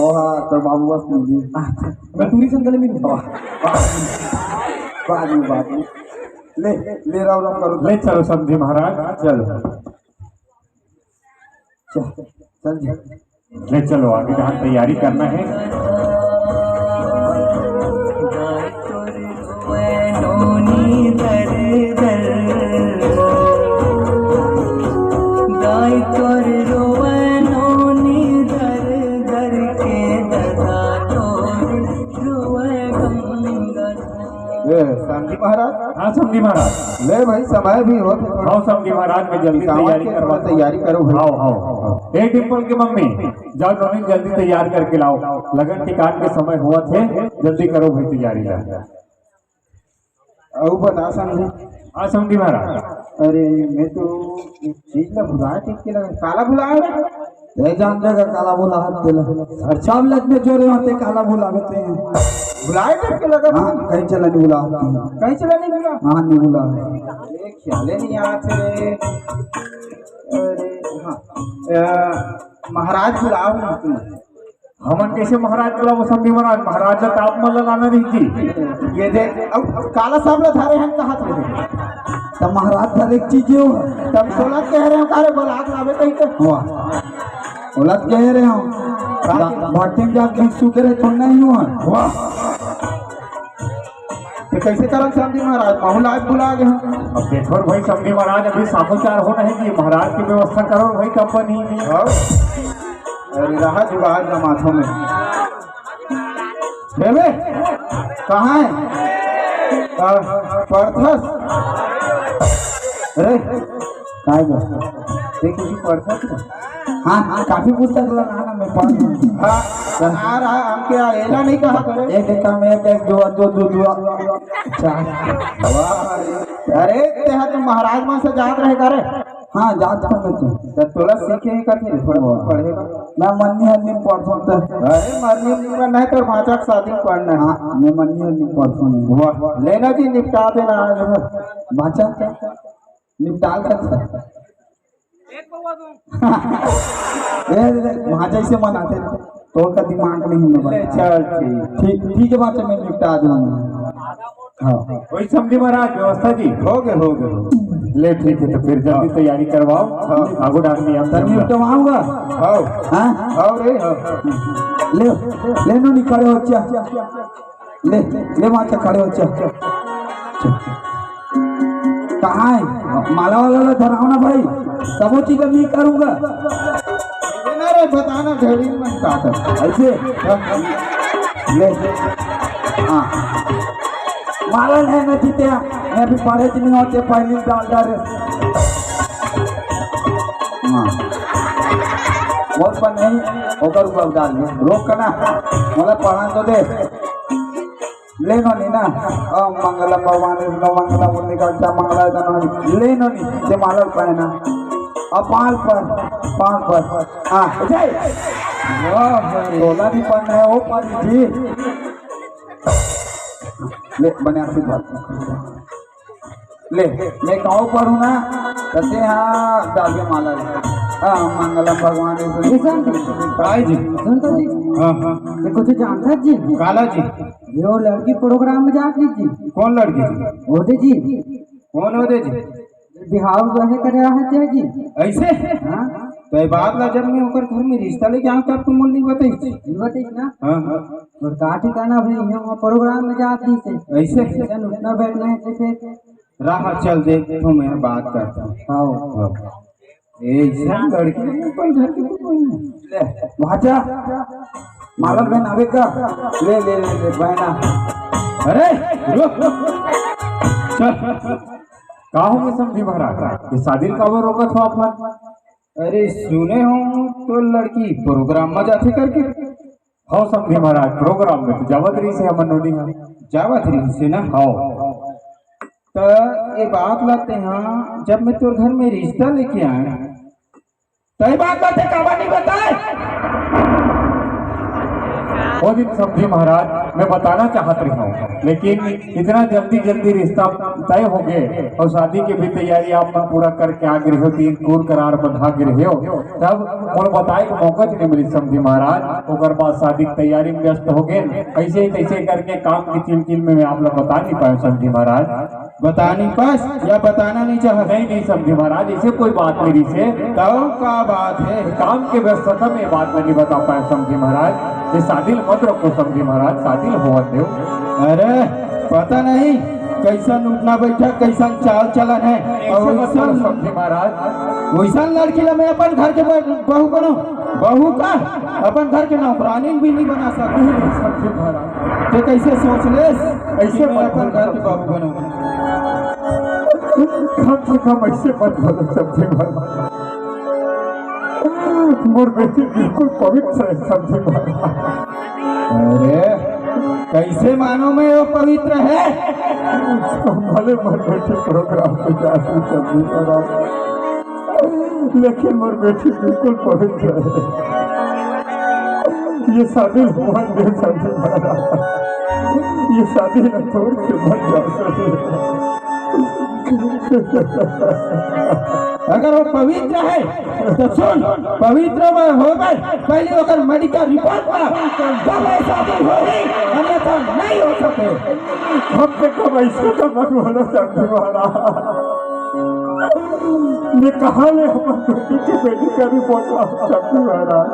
ओहा तो बाबू बस जी मैं टूरी से गले मिलो बाद में ले ले राव करो ले चलो सब्जी महाराज चलो चल जी ले चलो आगे जहाँ तैयारी करना है नोनी दर दर दाई तोर रोवे नोनी दर दर के ददा तोर रोवे गंगा ये संजी महाराज हाँ सब्जी महाराज ले भाई समय भी हो आओ सब्जी महाराज में जल्दी तैयारी करवा तैयारी करो भाई आओ आओ एक डिम्पल की मम्मी जाओ दोनों जल्दी तैयार करके लाओ लगन टिकाट के समय हुआ थे जल्दी करो भाई तैयारी ला और बता समझी हाँ सब्जी महाराज अरे मैं तो एक चीज ला भुलाया ठीक के लगा काला भुलाया ये जान देगा काला बोला हाथ दिला और सब लग में जोरे होते काला बोला होते हैं भुलाया ठीक के लगा हाँ कहीं चला नहीं बोला कहीं चला नहीं भुला हाँ नहीं बोला ये ख्याले नहीं आते अरे हाँ महाराज बुलाओ ना तुम हमन कैसे महाराज बुलाओ सब्जी महाराज महाराज का ताप मन लाना नहीं जी ये देख अब काला सामने थारे हैं कहाँ थे तब महाराज हर एक चीज हो तब सोलह कह रहे हैं कारे बोला आग लावे कहीं तो हुआ उलट कह रहे हो भट्टे जा भिक्षु के रहे छोड़ना ही हुआ वाह तो कैसे करम समझी महाराज माहौल आज बुला गए हैं अब देखो भाई समझी महाराज अभी साखोचार हो रहे कि महाराज की व्यवस्था करो भाई कंपनी में। हाँ। अरे रहा जुगाड़ जमाथों में बेबे कहाँ है पर्थस अरे काय गो देख किसी पर्थस हाँ काफी पुस्तक लगा ना मैं पढ़ हाँ आ रहा हमके आएला नहीं कहा करे एक एक काम एक दो दो दो दो चार अरे तेहा तो महाराज मां से जात रहे करे हाँ जात कर तू तो तोला सीखे ही करते थोड़ा बहुत पढ़ेगा मैं मन्नी हन्नी पढ़ता तो अरे मरनी करना है तो भाषा की शादी पढ़ना है हाँ मैं मन्नी हन्नी पढ़ता नहीं वाह लेना जी निपटा देना आज बाचा निपटाल कर वहाँ जैसे मनाते थे तो उनका दिमाग नहीं है चल ठीक ठीक है बात मैं निपटा दूंगा हाँ वही समझी महाराज व्यवस्था जी हो गए ले ठीक है तो फिर जल्दी तैयारी करवाओ आगो डालनी हम सर निपटवाऊंगा आओ हाँ आओ रे ले ले नो खड़े हो चा ले ले वहाँ खड़े हो चा कहाँ है माला वाला धराओ ना भाई सबो चीज मैं करूंगा रे बताना घड़ी में काट ऐसे ले हाँ माला है ना जीते मैं भी पढ़े नहीं होते पहली डाल डाल हाँ बहुत पर नहीं होकर ऊपर डाल रोक करना मतलब पढ़ा तो दे ले नो नी ना मंगलम भगवान विष्णु मंगलम उन्निका मंगला ले नो नी जे माला पाए ना अब पाँच पर हाँ जय बोला भी पढ़ना है वो पढ़ जी ले बने ले मैं गाँव पढ़ू ना कहते हाँ डालिए माला हाँ मंगलम भगवान भाई जी संतो जी हाँ हाँ ये कुछ जानता जी काला जी यो लड़की प्रोग्राम में जा लीजिए कौन लड़की ओदे जी कौन हो दे जी बिहार वह कर रहा है जय जी ऐसे हाँ तो ये बात ला जब मैं होकर घर में रिश्ता लेके आऊँ तब तुम नहीं बताई बताइए ना हाँ हाँ और का ठिकाना भाई यहाँ प्रोग्राम में जा लीजिए ऐसे उठना बैठना है जैसे रहा चल दे तो मैं बात करता हूँ हाँ ऐसा लड़की कोई घर की कोई नहीं ले भाजा माला बहन आवे का ले ले ले ले बहना अरे रुक चल काहू में समझी महाराज ये शादी का वो रोकत हो अपना अरे सुने हो तो लड़की प्रोग्राम में जाते करके हाँ समझी महाराज प्रोग्राम में तो जावत रही से हमन नोनी हम जावत रही से ना हाँ तो ये बात लाते हैं जब मैं तोर घर में रिश्ता लेके आए तो ये बात लाते काबा नहीं बताए वो दिन समझी महाराज मैं बताना चाहत रहा हूँ लेकिन इतना जल्दी जल्दी रिश्ता तय हो गए और शादी की भी तैयारी आप पूरा करके आ गए हो 3 कूर करार बंधा गए हो तब और बताए को मौका नहीं मिली समझी महाराज और बाद शादी की तैयारी में व्यस्त हो गए ऐसे ही तैसे करके काम की चिलचिल में आप लोग बता नहीं पाए समझी महाराज बता नहीं पास या बताना नहीं चाहते नहीं समझी महाराज ऐसे कोई बात मेरी से तो का बात है काम के व्यस्तता में बात मैं नहीं बता पाया समझी महाराज ये शादी मत रखो समझी महाराज शादी हो दो अरे पता नहीं कैसा उठना बैठा कैसा चाल चलन है और समझी महाराज वैसा लड़की ला मैं अपन घर के बहू बनो बहू का अपन घर के नौकरानी भी नहीं बना सकती समझी महाराज तो कैसे सोच ले ऐसे मैं अपन घर के बहू बनो कम से कम ऐसे मत बोलो समझी महाराज मोर बेटी बिल्कुल पवित्र है समझी महाराज अरे कैसे मानो में वो पवित्र है भले मोर बेटी प्रोग्राम पे जाती समझी महाराज लेकिन मोर बेटी बिल्कुल पवित्र है ये शादी हुआ दे समझी महाराज ये शादी न छोड़ के मत जाओ अगर वो पवित्र है तो सुन पवित्र में हो गए पहले होकर मेडिकल रिपोर्ट तब शादी होगी अन्यथा नहीं हो सके कम से कम ऐसे तो मत बोलो समझी महाराज ये कहा ले हमारे बेटी की मेडिकल रिपोर्ट समझी महाराज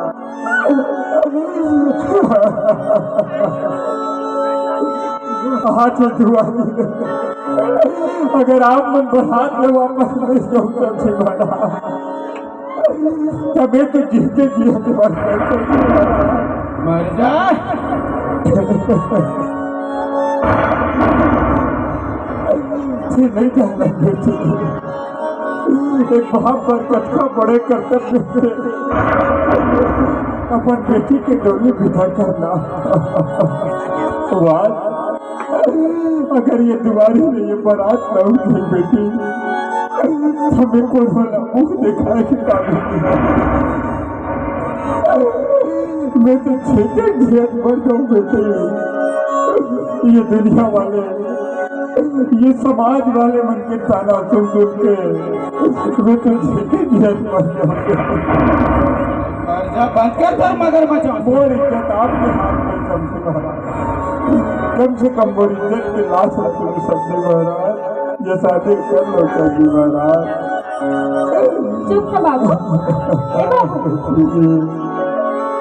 हाथ में दुआ दे। अगर आप मन बरात में वापस नहीं जाऊंगा बना तभी तो जीते जिए मर जा। नहीं जाना बेटी, एक बाप बरकत का बड़े कर्तव्य से अपन बेटी के डोली विदा करना। अगर ये दुआरी में ये बारात न उठी बेटी, हमें कौन वाला मुंह दिखाए कि काबिल मैं तो छेके घेर मर जाऊं बेटे। ये दुनिया वाले, ये समाज वाले मन के ताना सुन सुन के मैं तो छेके घेर मर जाऊंगा। बंद कर दर मगर बचाओ। मोर इज्जत आपके हाथ में समझे महाराज, कम से कम मोर इज्जत के लाश रखने समझे महाराज। ये शादी कर लो चाहिए महाराज। चुप ना बाबू। ए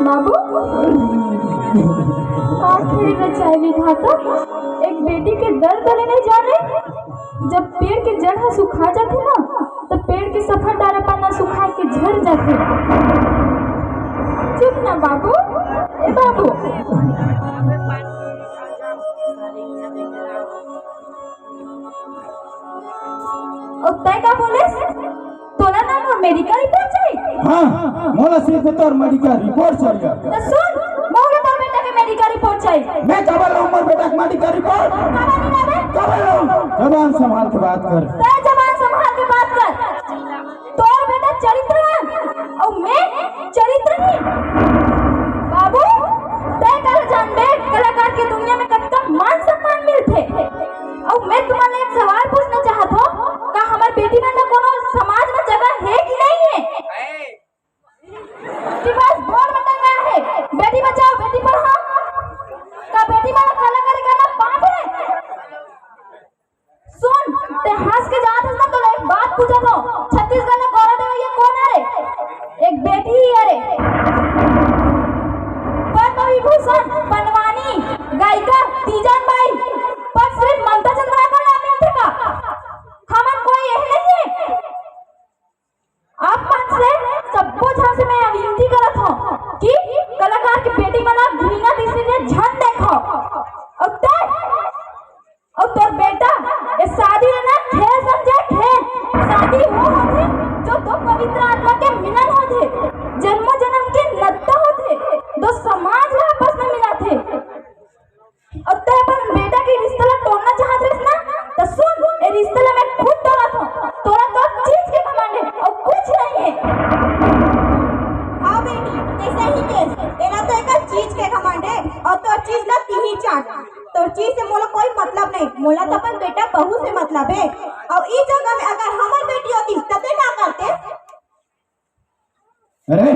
बाबू, आखिर रचाए विधाता एक बेटी के दर्द तले नहीं जाने। जब पेड़ के जड़ सुखा जाते ना, तो पेड़ के सफा डारा पाना सुखा के झड़ जाते। चुप ना बाबू। ए बाबू, और तय का बोले तोला नाम अमेरिका रिपोर्ट चाहिए। हाँ, मोला सिर्फ तोर मेडिकल रिपोर्ट चाहिए। तो सुन, मोला तोर बेटा के मेडिकल रिपोर्ट चाहिए। मैं कब लाऊं मोर बेटा के मेडिकल रिपोर्ट? कब लाऊं? जबान संभाल के बात कर। तय जबान संभाल के बात कर। तोर बेटा चरित्रवान और मैं चरित्रहीन। बाबू, तय कर जानबे कलाकार की दुनिया में कतका मान सम्मान मिलते। और मैं तुम्हारे एक सवाल पूछना चाहत हूँ, का हमार बेटी में तो कोनो समाज में जगह है कि नहीं है? कि बस बोर्ड में टंगा है बेटी बचाओ बेटी पढ़ाओ? का बेटी वाला कलाकारी करना पाप है? सुन, ते हंस के जात है ना, तो एक बात पूछा तो छत्तीसगढ़ में गौरव देवैया कौन है रे? एक बेटी ही है रे। पद्म विभूषण बनवानी गायिका तीजन बाई पर सिर्फ ममता चंद्रा का नाम मिलते का? हमार कोई यही नहीं है। आप मन से सबको जहाँ से मैं विनती करत हूँ कि कलाकार की बेटी बना घृणा दृष्टि से झन देखो। और तोर बेटा ये शादी ना खेल समझे। खेल शादी वो होते जो दो पवित्र आत्मा के मिलन होते, जन्मों जन्म के नाता होते, दो समाज में आपस में मिला थे। और ते अपन बेटा की रिश्ता ला तोड़ना चाहत रहिस ना, तो सुन, ये रिश्ता ला मैं खुद तोड़ा था। तोड़ा तो चीज के कमांड है और कुछ नहीं है। आओ बेटी, कैसा ही केस तेरा तो एक चीज के कमांड है और तो चीज ला तीही चाट। तो चीज से मोला कोई मतलब नहीं, मोला तो अपन बेटा बहू से मतलब है। और इस जगह में अगर हमारी बेटी होती तब ना करते। अरे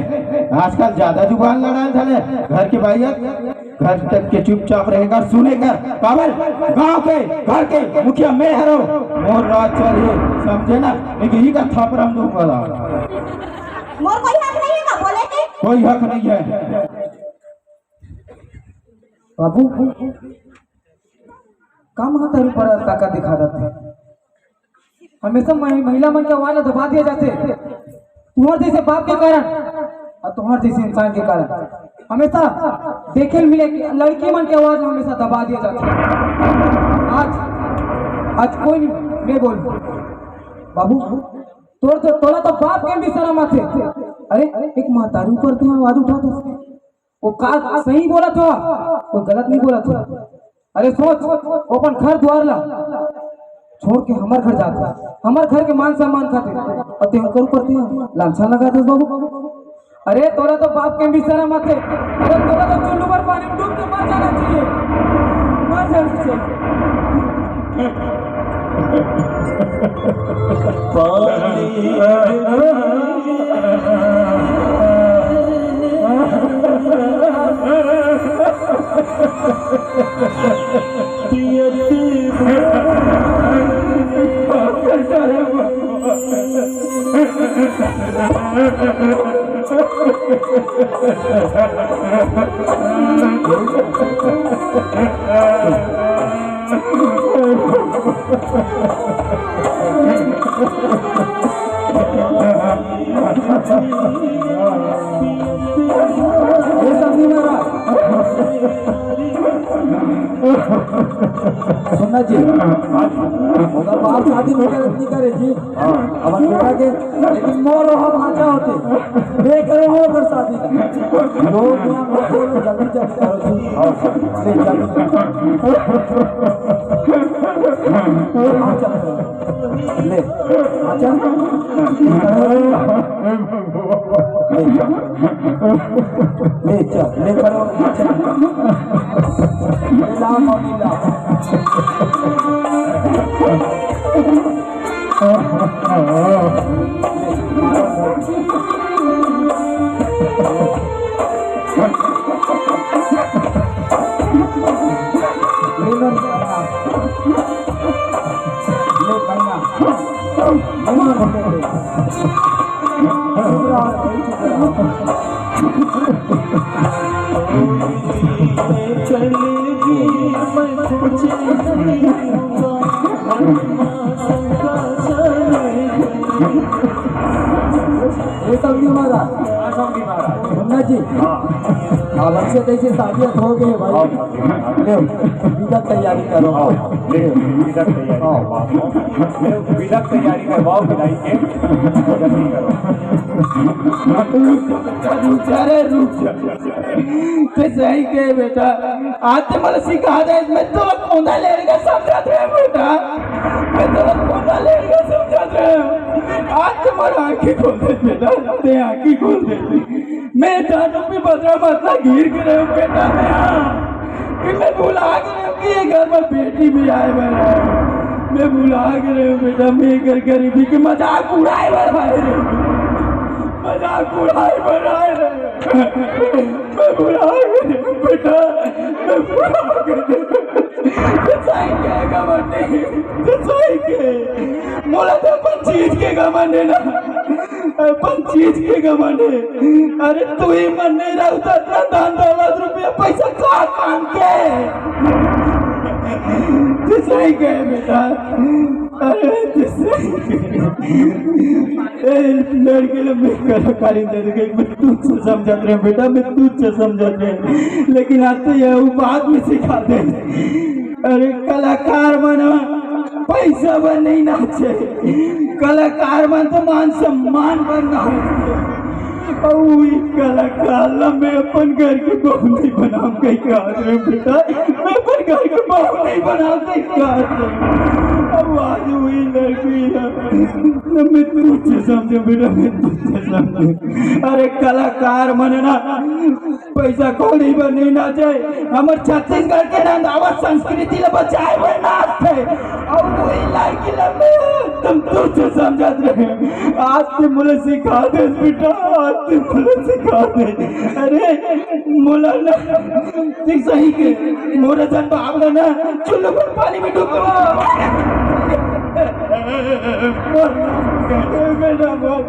आजकल ज्यादा जुबान लड़ाए धले। घर के भाई घर तक के चुपचाप रहेगा, सुनेगा। पागल गांव के घर के मुखिया मैं हरो, मोर राज चलिए समझे ना, लेकिन ही का थापड़ हम दूंगा। मोर कोई हक नहीं है ना बोले के? कोई हक नहीं है। बाबू, काम तारू पर ताकत दिखा रहे थे। हमेशा महिला मन के आवाज दबा दिए जाते, तुम्हारे जैसे बाप के कारण और तुम्हारे जैसे इंसान के कारण। हमेशा देखे मिले लड़की मन के आवाज हमेशा दबा दिए जाते। आज कोई नहीं, मैं बोल बाबू, तोड़ा तो बाप के भी शर्म आते। अरे एक महतारू पर तो आवाज उठा दो, वो का सही बोला था, वो गलत नहीं बोला था। अरे सोच, अपन घर द्वार ला छोड़ के हमार घर जाता, हमार घर के मान सम्मान खाते और ते हमको ऊपर लांछा लगा दे बाबू। अरे तोरा तो बाप के भी शर्म आते। अरे तोरा तो चुल्लू पर पानी में डूब के मर जाना चाहिए, मर जाना चाहिए। सुनना जी उधर बाहर शादी नहीं करे जी अब बेटा के लेकिन मोर हम आचा होते बे करे हो अगर शादी लोग यहाँ बोलो जल्दी जल्दी करो जी ले जल्दी ले आचा ले चल ले करो ला मौली ला जी अब ऐसे तैसे शादियाँ हो गई भाई विदा तैयारी करो विदा तैयारी करवाओ विदाई के जल्दी करो। अरे रुक जा तो सही के बेटा आज तो मला सिखा दे मैं तो कोंदा लेगा समझा दे बेटा मैं तो कोंदा लेगा समझा दे आज तो मला आंखें खोल दे बेटा ते आंखें खोल दे मैं जानो भी बदरा मतला गिर के रहे बेटा मैं भुला गया कि ये घर में बेटी भी आए मेरा मैं भुला गया बेटा मैं घर गरीबी की मजाक उड़ाए भाई मजाक उड़ाए बनाए मैं भुला गया बेटा मैं भुला गया मोला तो अपन चीज के गमन है ना अपन चीज के गमन है। अरे तू ही मन नहीं रहा उतना दान दौलत रुपया पैसा का काम के सही कहे बेटा अरे लड़के ने मैं कलाकारी दे गई मैं तुझसे समझा रहे बेटा मैं तुझसे समझा रहे लेकिन आज तो यह बात में सिखा दे अरे कलाकार बना पैसा बन नहीं नाचे कलाकार बन तो मान सम्मान बनना कलाकार मैं अपन घर की बहू नहीं बनाऊ कहीं का बेटा मैं अपन घर की बहू नहीं बनाऊ कहीं का अब आज हुई लड़की मैं तुझसे समझे बेटा मैं तुझसे समझे अरे कलाकार मनना पैसा कौड़ी बनी ना जाए हमारे छत्तीसगढ़ के रंधावा संस्कृति ले बचाए हुए नाच थे और वही लड़की लम्बे तुम तुझसे समझत रहे आज तुम मुझे सिखा दे बेटा आज तुम मुझे सिखा दे अरे मोला ना सही के मोरा जन बाबला ना चुल्लू पर पानी में डूब बेटा बहुत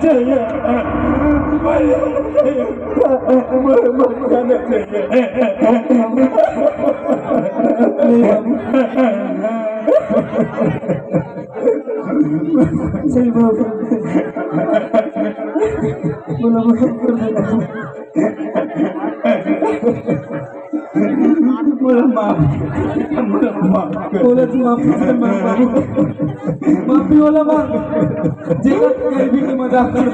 चाहिए सही माफी वाला मार जगत गरीबी की मजाक कर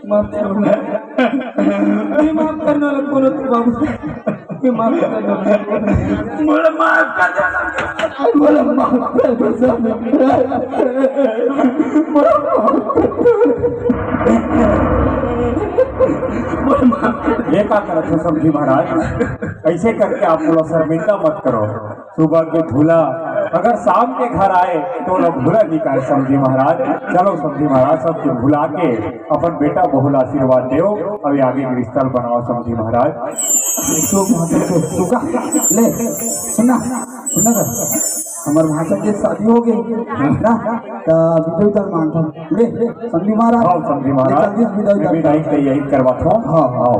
माफ करने वाला बोलो तू बाबू माफ करना बोला माफ कर देना बोला माफ कर ये क्या करते हो समझी महाराज ऐसे करके आप लोग शर्मिंदा मत करो सुबह के भूला अगर शाम के घर आए तो लोग भूला नहीं कर समझी महाराज चलो समझी महाराज सबके भुला के अपन बेटा बहुल आशीर्वाद दो अभी आगे क्रिस्टल बनाओ समझी महाराज ले सुना सुना हमारे भाषा के शादी हो गई ना तो विदाई तर मांगता ले संधि महाराज हाँ, संधि महाराज विदाई विदाई तैयारी करवा था। हाँ हाँ